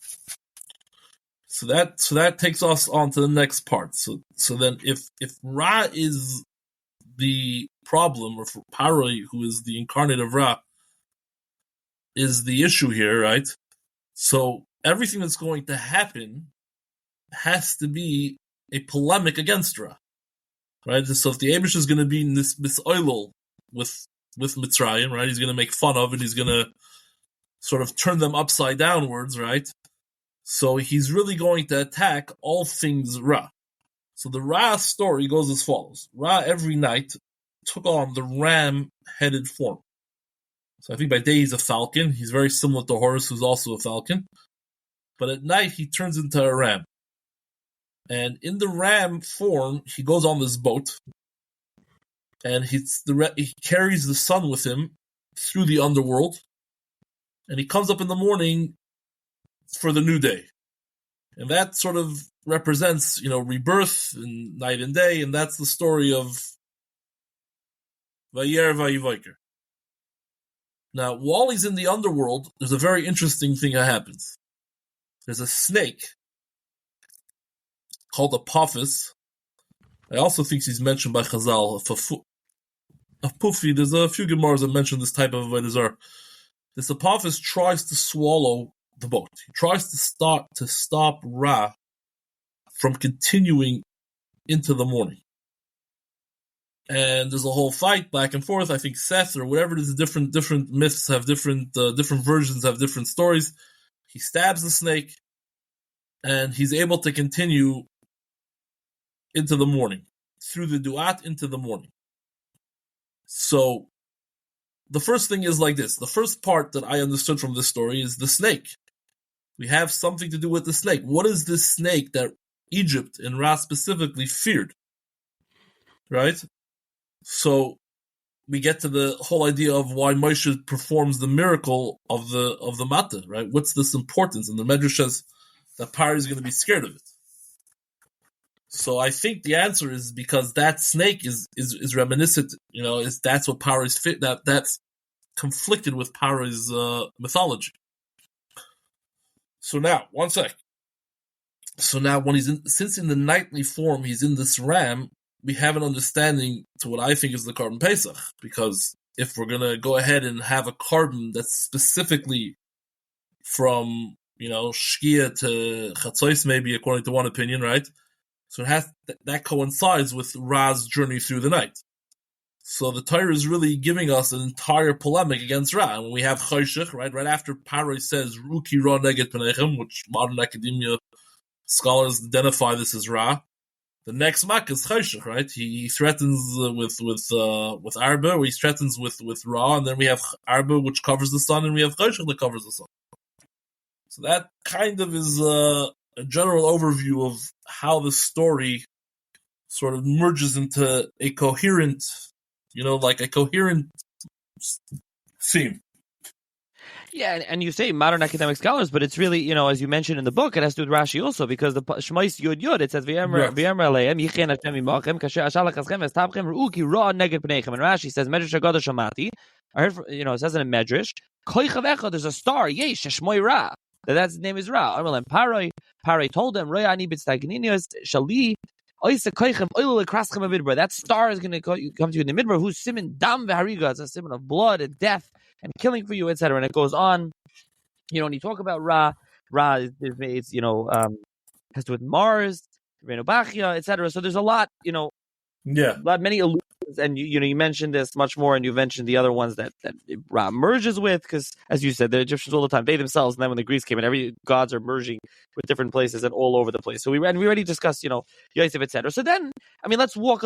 So that takes us on to the next part. So then if Ra is the problem, or for Parai, who is the incarnate of Ra, is the issue here, right? So everything that's going to happen has to be a polemic against Ra, right? So if the Abish is going to be in this misoilol with Mitzrayim, right? He's going to make fun of it. He's going to sort of turn them upside downwards, right? So he's really going to attack all things Ra. So the Ra story goes as follows. Ra every night took on the ram-headed form. So I think by day he's a falcon. He's very similar to Horus, who's also a falcon. But at night he turns into a ram. And in the ram form, he goes on this boat. And he carries the sun with him through the underworld. And he comes up in the morning for the new day. And that sort of represents, rebirth and night and day. And that's the story of Vayer Vayivoker. Now, while he's in the underworld, there's a very interesting thing that happens. There's a snake called Apophis. I also think he's mentioned by Chazal. A Pufi, there's a few Gemaras that mention this type of Avodah Zarah. This Apophis tries to swallow the boat. He tries to stop Ra from continuing into the morning. And there's a whole fight back and forth. I think Seth or whatever it is, different myths have different versions, have different stories. He stabs the snake, and he's able to continue into the morning, through the duat into the morning. So the first thing is like this. The first part that I understood from this story is the snake. We have something to do with the snake. What is this snake that Egypt and Ra specifically feared? Right? So we get to the whole idea of why Moshe performs the miracle of the Mata, right? What's this importance? And the Midrash says that Pharaoh is going to be scared of it. So I think the answer is because that snake is reminiscent, that's what Pharaoh is fit. That's conflicted with Pharaoh's mythology. So now, one sec. So now, when since in the nightly form he's in this ram, we have an understanding to what I think is the carbon Pesach, because if we're gonna go ahead and have a carbon that's specifically from Shkia to Chatzos, maybe according to one opinion, right? So it has that coincides with Ra's journey through the night. So the Torah is really giving us an entire polemic against Ra. And when we have Choshech, right after Pharaoh says Ruki Ra Neged Penechem, which modern academia scholars identify this as Ra, the next Makkos Choshech, right? He threatens with Arba, or he threatens with Ra, and then we have Arba, which covers the sun, and we have Choshech that covers the sun. So that kind of is a general overview of how the story sort of merges into a coherent, like a coherent theme. Yeah, and you say modern academic scholars, but it's really, as you mentioned in the book, it has to do with Rashi also, because the Shmais Yud Yud, it says, V'yemer aleim, yichen Hashem imachem, kasher ashalach aschem, v'estapchem, ru'uki ra neged pneichem. And Rashi says, Medrash Agada Shamati, I heard, it says in a Medrash, koichav echad, there's a star, yesh, shmoy Ra. That's the name is Ra. Paroi told him, Roya ani b'tztagninios, shali, oisa koichem, oil lekraschem a midbar. That star is going to come to you in the midbar, who's simin dam v'hariga, it's a simin of blood and death, and killing for you, etc. And it goes on. When you talk about Ra it's has to do with Mars, Renobachia, etc. So there's a lot, many allusions, and you mentioned this much more, and you mentioned the other ones that Ra merges with, because as you said, the Egyptians all the time, they themselves, and then when the Greeks came in, every gods are merging with different places and all over the place. So we already discussed, Yosef, etc. So then, let's walk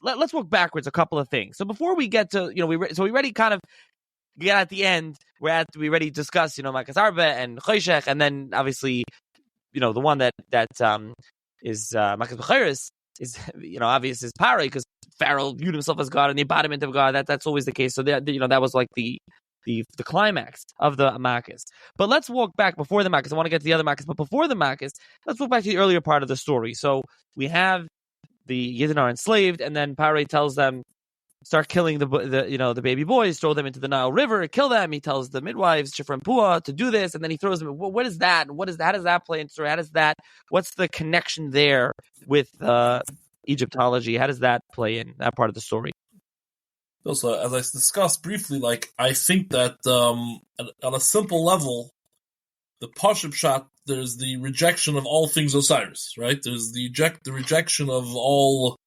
let's walk backwards a couple of things. So before we get to, we already kind of get at the end, we already discussed, Makkos Arba and Choshech, and then obviously, the one that is Makkos Bechiris is, obvious is Pharaoh, because Pharaoh viewed himself as God and the embodiment of God. That's always the case. So that was like the climax of the Makkos. But let's walk back before the Makkos. I want to get to the other Makkos, but before the Makkos, let's walk back to the earlier part of the story. So we have the Yidden are enslaved, and then Pharaoh tells them, start killing the baby boys, throw them into the Nile River, kill them. He tells the midwives, Shifra and Pua, to do this, and then he throws them. What is that? How does that play into story? What's the connection there with Egyptology? How does that play in that part of the story? Also, as I discussed briefly, I think that on a simple level, the Pashup shot, there's the rejection of all things Osiris, right? There's the rejection of all.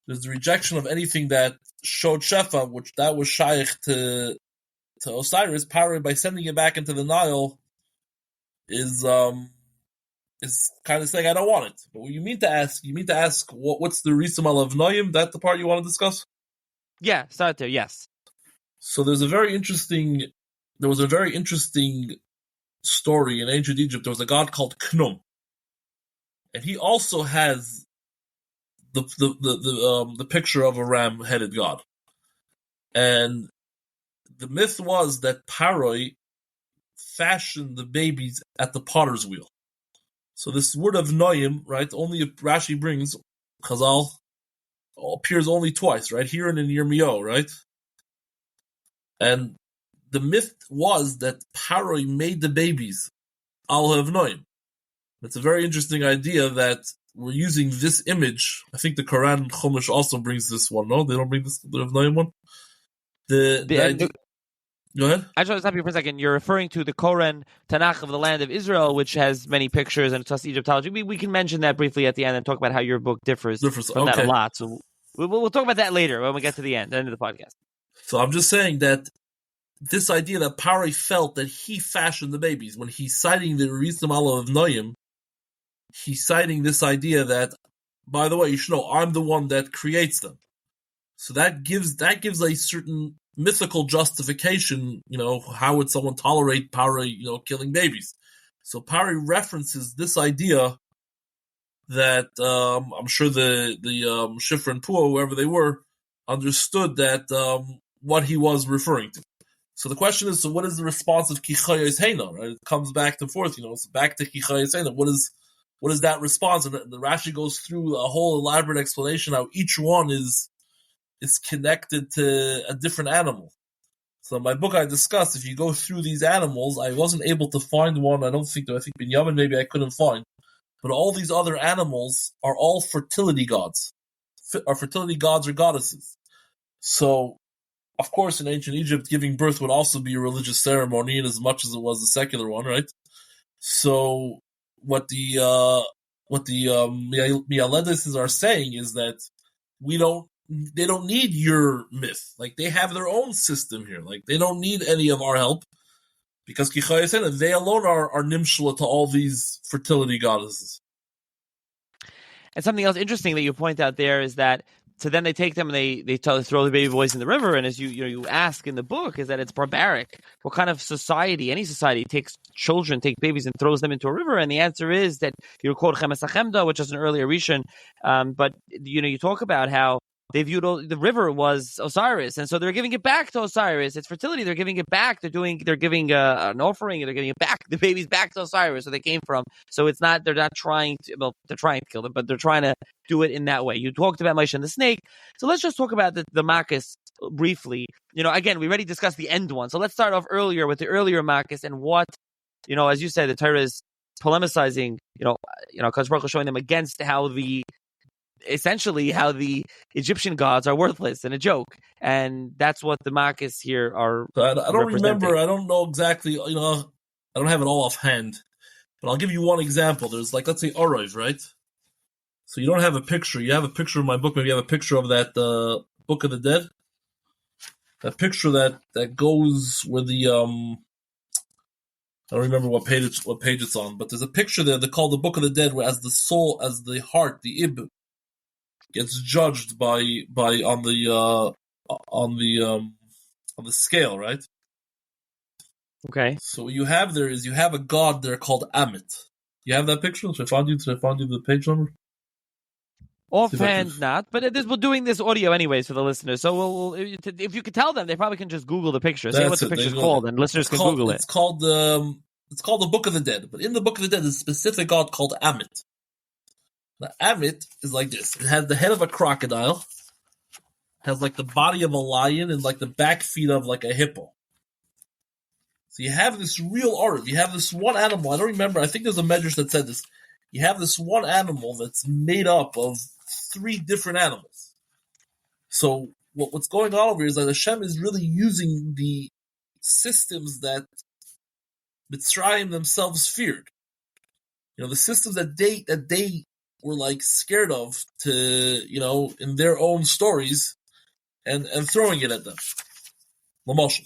There's the rejection of anything that showed Shefa, which that was shaykh to Osiris. Pharaoh, by sending it back into the Nile, is is kind of saying, I don't want it. But what you mean to ask what's the Risamal of Noyim? That the part you want to discuss? Yeah, start there, yes. So there was a very interesting story in ancient Egypt. There was a god called Knum. And he also has the picture of a ram-headed god. And the myth was that Pharaoh fashioned the babies at the potter's wheel. So this word of Noyim, right, only Rashi brings, Chazal, appears only twice, right, here and in Yirmiyahu, right? And the myth was that Pharaoh made the babies al of Noyim. It's a very interesting idea that we're using this image. I think the Quran Chumash also brings this one, no? They don't bring this Rav Noyim one? Go ahead. I just want to stop you for a second. You're referring to the Koran Tanakh of the land of Israel, which has many pictures and it's Egyptology. We can mention that briefly at the end and talk about how your book differs from that a lot. So we'll talk about that later when we get to the end of the podcast. So I'm just saying that this idea that Pharaoh felt that he fashioned the babies, when he's citing the Risim Allah of Noyim, he's citing this idea that, by the way, you should know, I'm the one that creates them. So that gives a certain mythical justification, how would someone tolerate Pharaoh, killing babies? So Pharaoh references this idea that I'm sure the Shifra and Pua, whoever they were, understood that what he was referring to. So the question is, so what is the response of Kichayos Heina? Right? It comes back and forth, it's back to Kichayos Heina. What is that response? And the Rashi goes through a whole elaborate explanation how each one is connected to a different animal. So in my book I discussed, if you go through these animals, I wasn't able to find one, I think Binyamin maybe I couldn't find, but all these other animals are all fertility gods. Are fertility gods or goddesses. So, of course, in ancient Egypt, giving birth would also be a religious ceremony in as much as it was a secular one, right? So, what the Mialedis are saying is that they don't need your myth. Like, they have their own system here. Like, they don't need any of our help because they alone are nimshla to all these fertility goddesses. And something else interesting that you point out there is that, so then they take them and they throw the baby boys in the river, and as you ask in the book, is that it's barbaric. What kind of society, any society, takes babies and throws them into a river? And the answer is that you quote Chemes HaChemda, which is an earlier Rishon, but you talk about how they viewed the river was Osiris, and so they're giving it back to Osiris. It's fertility. They're giving it back. They're giving an offering, and they're giving it back, the babies back to Osiris, where they came from. So it's not, they're not trying to, well, they're trying to kill them, but they're trying to do it in that way. You talked about Moshe and the snake. So let's just talk about the Makkos briefly. Again, we already discussed the end one. So let's start off earlier with the earlier Makkos and what, as you said, the Torah is polemicizing, because Baruch is showing them against essentially how the Egyptian gods are worthless and a joke, and that's what the Makkos here are. So I don't remember. I don't know exactly. I don't have it all offhand, but I'll give you one example. There's let's say Orov, right? So you don't have a picture. You have a picture in my book. Maybe you have a picture of that Book of the Dead. That picture that goes where the I don't remember what page it's on, but there's a picture there. They call the Book of the Dead, where as the soul, as the heart, the ib, gets judged by on the scale, right? Okay. So what you have there is you have a god there called Amit. You have that picture? Should I find you the page number? Offhand, not, but we're doing this audio anyways for the listeners. So we'll if you could tell them, they probably can just Google the picture, say what the picture's called, and listeners can Google it. It's called the Book of the Dead, but in the Book of the Dead, there's a specific god called Amit. Now, Amit is like this. It has the head of a crocodile, has the body of a lion, and the back feet of a hippo. So you have this real art. You have this one animal. I don't remember. I think there's a Midrash that said this. You have this one animal that's made up of 3 different animals. So what's going on over here is that Hashem is really using the systems that Mitzrayim themselves feared. The systems that they were scared of to, in their own stories and throwing it at them. Moshe.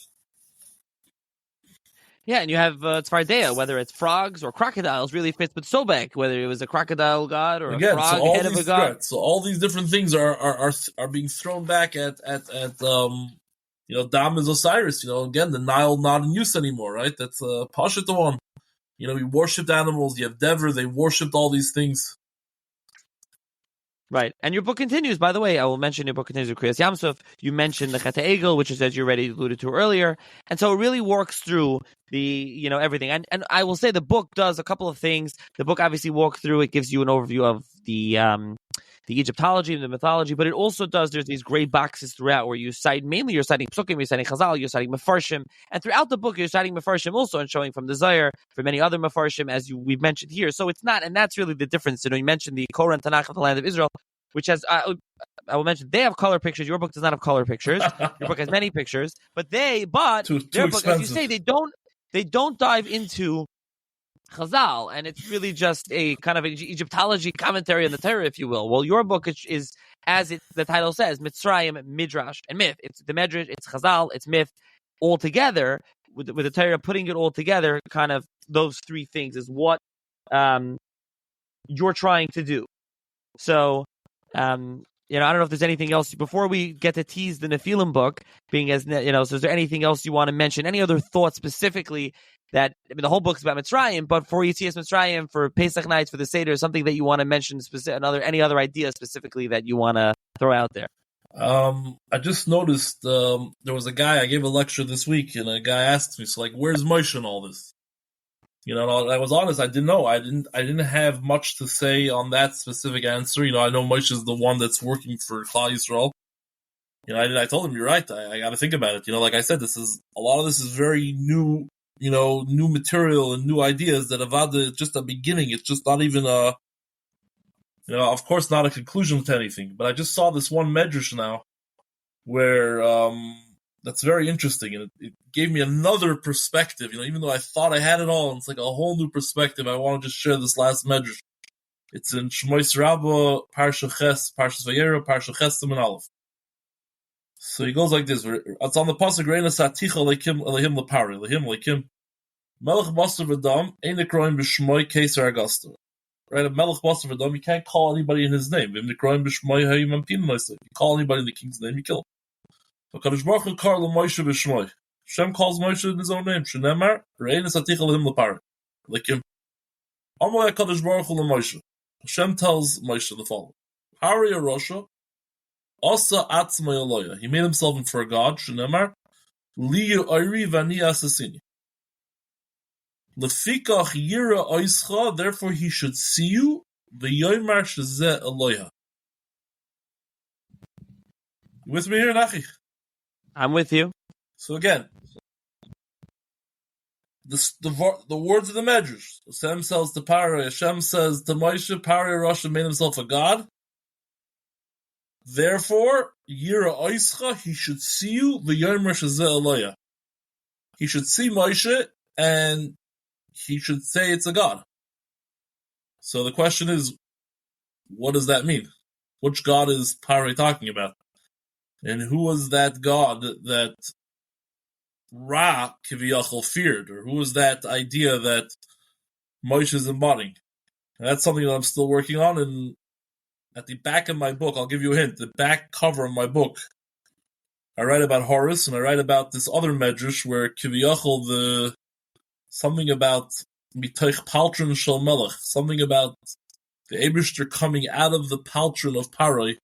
Yeah, and you have Tzfardea, whether it's frogs or crocodiles, really fits with Sobek, whether it was a crocodile god or Again, a frog head of a god. Right, so all these different things are being thrown back at Dam is Osiris. Again, the Nile not in use anymore, right? That's Pashat the one. We worshipped animals. You have Dever. They worshipped all these things. Right, and your book continues. By the way, I will mention your book continues with Kriyas Yamsuf. You mentioned the Chet Egel, which is, as you already alluded to earlier, and so it really works through the everything. And I will say the book does a couple of things. The book obviously walks through. It gives you an overview of the Egyptology and the mythology, but it also does. There's these great boxes throughout where you cite mainly you're citing Psukim, you're citing Chazal, you're citing Mefarshim, and throughout the book you're citing Mefarshim also and showing from the Zohar for many other Mefarshim as we've mentioned here. So it's not, and that's really the difference. You mentioned the Korah and Tanakh of the land of Israel, which has I will mention they have color pictures. Your book does not have color pictures. Your book has many pictures, but their book, as you say, they don't dive into Chazal, and it's really just a kind of an Egyptology commentary on the Torah, if you will. Well, your book is as the title says, Mitzrayim, Midrash, and myth. It's the Midrash, it's Chazal, it's myth, all together with the Torah, putting it all together. Kind of those three things is what you're trying to do. So, I don't know if there's anything else before we get to tease the Nephilim book. Being as so, is there anything else you want to mention? Any other thoughts specifically? The whole book's about Mitzrayim, but for Yetzias Mitzrayim, for Pesach nights, for the Seder, something that you want to mention, any other idea specifically that you want to throw out there? I just noticed there was a guy, I gave a lecture this week, and a guy asked me, so where's Moshe in all this? I was honest, I didn't know. I didn't have much to say on that specific answer. I know Moshe is the one that's working for Klal Yisrael. I told him, you're right, I got to think about it. Like I said, a lot of this is very new, new material and new ideas that Avodah is just a beginning. It's just not even of course not a conclusion to anything. But I just saw this one Midrash now where that's very interesting, and it gave me another perspective. Even though I thought I had it all, it's like a whole new perspective. I want to just share this last Midrash. It's in Shmois Rabbah, Parsha Ches, Parsha Vayera, Parsha Ches Siman Aleph. So he goes like this. It's on the pasuk Reina Saticha Leikim Elehim Lepari Elehim Leikim Melech Basar V'Dam Ein Nekroim B'Shmoi Keser Augusta. Right, a Melech Basar V'Dam, you can't call anybody in his name. V'Im Nekroim B'Shmoi Hayim Ampin Noisa. You call anybody in the king's name, you kill him. But Kadosh Baruch Hu called Moshe B'Shmoi. Hashem calls Moshe in his own name. Shenemar Reina Saticha Elehim Lepari Leikim. Amalei Kadosh Baruch Hu LeMoshe. Hashem tells Moshe the following: Hari Arosha. Asa atzma Eloya. He made himself into a god. Shenemar liyu oiri vani asasini. Lefikach yira oischa. Therefore, he should see you. V'yoymar shezeh Eloya. You with me here, Nachi? I'm with you. So again, the words of the Midrash. Hashem says to Pharaoh. Hashem says to Moshe. Pharaoh Russia made himself a god. Therefore, Yira Oischa, he should see you, v'yomer shezeh Eloya. He should see Moshe, and he should say it's a god. So the question is, what does that mean? Which god is Pare talking about? And who was that god that Ra Kiviyachal feared? Or who was that idea that Moshe is embodying? And that's something that I'm still working on, and at the back of my book, I'll give you a hint. The back cover of my book, I write about Horus, and I write about this other Midrash where Kiviyachal, something about Mitoich Paltrin Shel Melech, something about the Eibishter coming out of the Paltrin of Paroi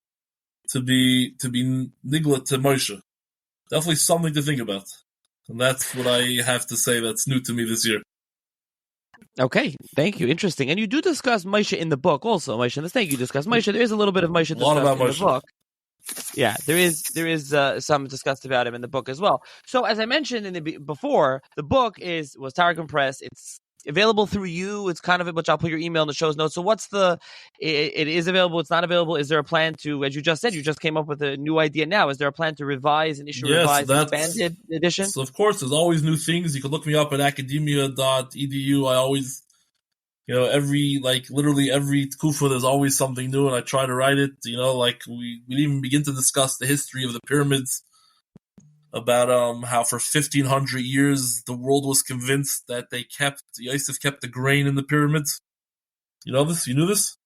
to be Nigla to Moshe. Definitely something to think about. And that's what I have to say that's new to me this year. Okay, thank you. Interesting. And you do discuss Moshe in the book also, Moshe. Let's thank you discuss Moshe. There is a little bit of Moshe discussed in the book. Yeah, there is some discussed about him in the book as well. So as I mentioned before, the book was Targum Press. It's available through you. It's kind of, which I'll put your email in the show's notes. So it is available, it's not available. Is there a plan to, as you just said, you just came up with a new idea now. Is there a plan to revise and issue expanded edition? So of course, there's always new things. You can look me up at academia.edu. I always, literally every tkufa, there's always something new, and I try to write it. We didn't even begin to discuss the history of the pyramids. about how for 1,500 years the world was convinced that Yosef kept the grain in the pyramids. You know this? You knew this?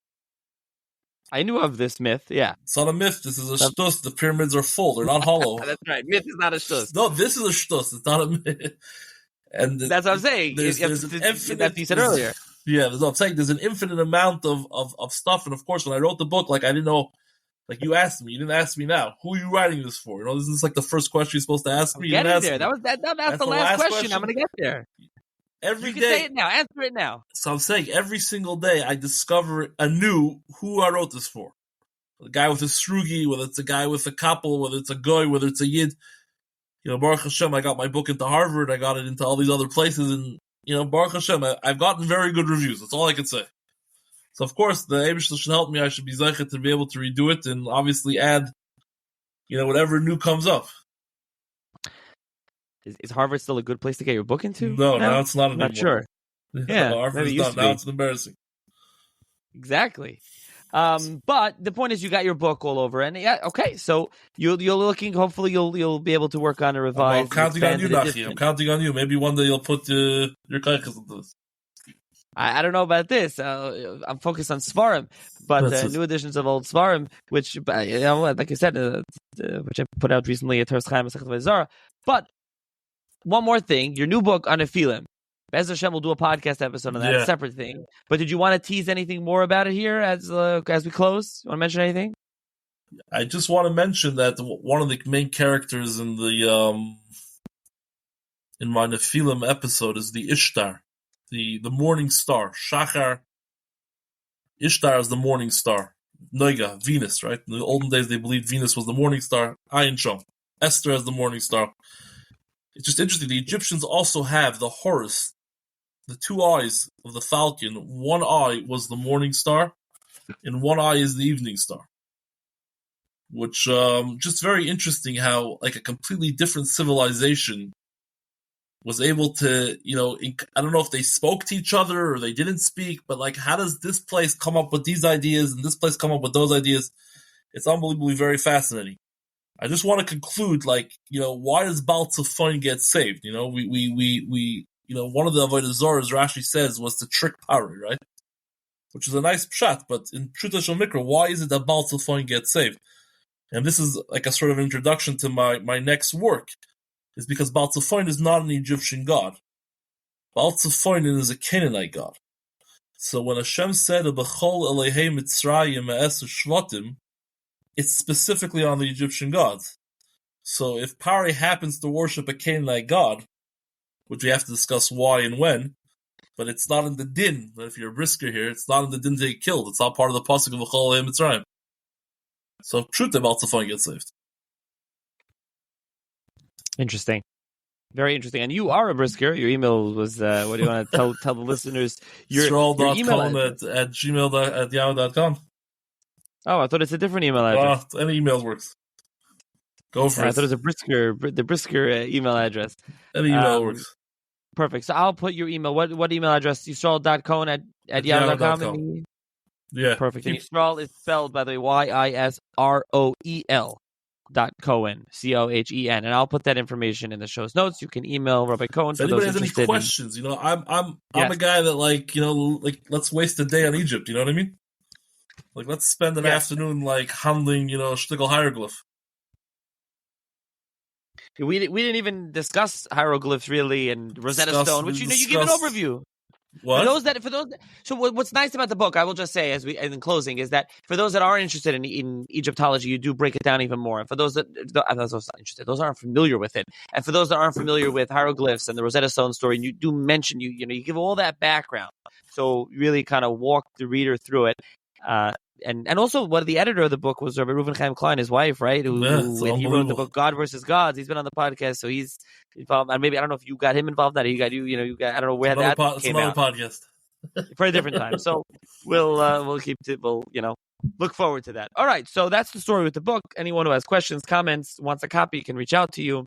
I knew of this myth, yeah. It's not a myth. This is a shtus. The pyramids are full. They're not hollow. That's right. Myth is not a shtus. No, this is a shtus. It's not a myth. And that's what I'm saying. That's what you said earlier. Yeah, that's what I'm saying. There's an infinite amount of stuff. And of course, when I wrote the book, like I didn't know, like you asked me, you didn't ask me now. Who are you writing this for? You know, this is like the first question you're supposed to ask me. Getting there. That's the last question. I'm going to get there. Every you day. Can say it now. Answer it now. So I'm saying every single day I discover anew who I wrote this for. The guy with a srugi, whether it's a guy with a couple, whether it's a goy, whether it's a yid. You know, Baruch Hashem, I got my book into Harvard, I got it into all these other places, and, you know, Baruch Hashem, I've gotten very good reviews. That's all I can say. So, of course, the Eibishter should help me. I should be zeichet to be able to redo it and obviously add, you know, whatever new comes up. Is Harvard still a good place to get your book into? No, now it's not anymore. Not sure. Yeah, Harvard is done. Now it's embarrassing. Exactly. But the point is, you got your book all over, and yeah, okay. So you're looking. Hopefully, you'll be able to work on a revised. I'm counting on you, Nachi. I'm counting on you. Maybe one day you'll put your kaiches into this. I don't know about this. I'm focused on Svarim, but new editions of old Svarim, which, you know, like I said, which I put out recently at Torah Chaim Avodah Zarah. But one more thing, your new book on Nephilim. Bez Hashem will do a podcast episode on that, a separate thing. But did you want to tease anything more about it here as we close? You want to mention anything? I just want to mention that one of the main characters in the in my Nephilim episode is the Ishtar, the morning star. Shachar. Ishtar is the morning star. Noiga, Venus, right? In the olden days, they believed Venus was the morning star. Ayin Shom. Esther as the morning star. It's just interesting. The Egyptians also have the Horus, the two eyes of the falcon. One eye was the morning star, and one eye is the evening star. Which, just very interesting how, like, a completely different civilization was able to, you know, I don't know if they spoke to each other or they didn't speak, but, like, how does this place come up with these ideas and this place come up with those ideas? It's unbelievably very fascinating. I just want to conclude, like, you know, why does Baal Tzafon get saved? You know, we you know, one of the Avodah Zarahs Rashi says was to trick Pari, right? Which is a nice pshat, but in Pshuta Shel Mikra, why is it that Baal Tzafon gets saved? And this is like a sort of introduction to my next work, is because Baal Tzafon is not an Egyptian god. Baal Tzafon is a Canaanite god. So when Hashem said, B'chol Elehei Mitzrayim E'esu Shvatim, it's specifically on the Egyptian gods. So if Pari happens to worship a Canaanite god, which we have to discuss why and when, but it's not in the din. But if you're a brisker here, it's not in the din to get killed. It's not part of the pasuk of V'chol Elehei Mitzrayim. So Pshuta Baal Tzafon gets saved. Interesting. Very interesting. And you are a brisker. Your email was, what do you want to tell the listeners? Your Yisroel.Cohen at yahoo.com. Oh, I thought it's a different email address. Any email works. Go for it. I thought it was the brisker email address. Any email works. Perfect. So I'll put your email. What email address? Yisroel.Cohen at yahoo.com? Yeah. Perfect. And Yisroel is spelled, by the way, Yisroel. Cohen, Cohen, and I'll put that information in the show's notes. You can email Rabbi Cohen. If anybody has any questions, you know, I'm a guy that, like, you know, like, let's waste a day on Egypt. You know what I mean? Like, let's spend an afternoon, like, handling, you know, shtickle hieroglyph. We didn't even discuss hieroglyphs really and Rosetta Stone, which you give an overview. What? For those. So what's nice about the book, I will just say, in closing, is that for those that are interested in Egyptology, you do break it down even more. And for those that are not interested, those aren't familiar with it, and for those that aren't familiar with hieroglyphs and the Rosetta Stone story, and you do mention you give all that background. So really kind of walk the reader through it. And also, what the editor of the book was Rabbi Reuven Chaim Klein, his wife, right? Who he wrote the book God versus Gods. He's been on the podcast, so he's involved. And maybe I don't know if you got him involved. That he got you. You got. I don't know where that came out. Podcast for a different time. So we'll keep it. We'll look forward to that. All right. So that's the story with the book. Anyone who has questions, comments, wants a copy, can reach out to you.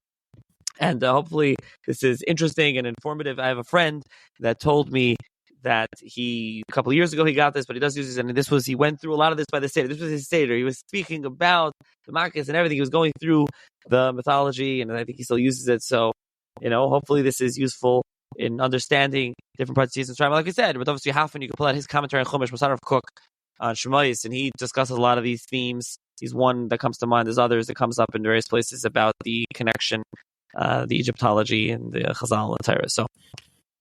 And hopefully this is interesting and informative. I have a friend that told me that he a couple of years ago he got this, but he does use this, and he went through a lot of this by the Seder. This was his Seder. He was speaking about the Makkos and everything. He was going through the mythology, and I think he still uses it. So, hopefully this is useful in understanding different parts of Yetzias Mitzrayim. Like I said, with obviously Halfon, you can pull out his commentary on Chumash, Masar of Cook on Shemais, and he discusses a lot of these themes. He's one that comes to mind. There's others that comes up in various places about the connection, the Egyptology and the Chazal and Torah. So,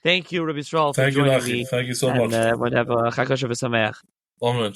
thank you, Rabbi Yisroel, for joining me. Thank you so much. And have a Chag Kosher v'Sameach. Amen.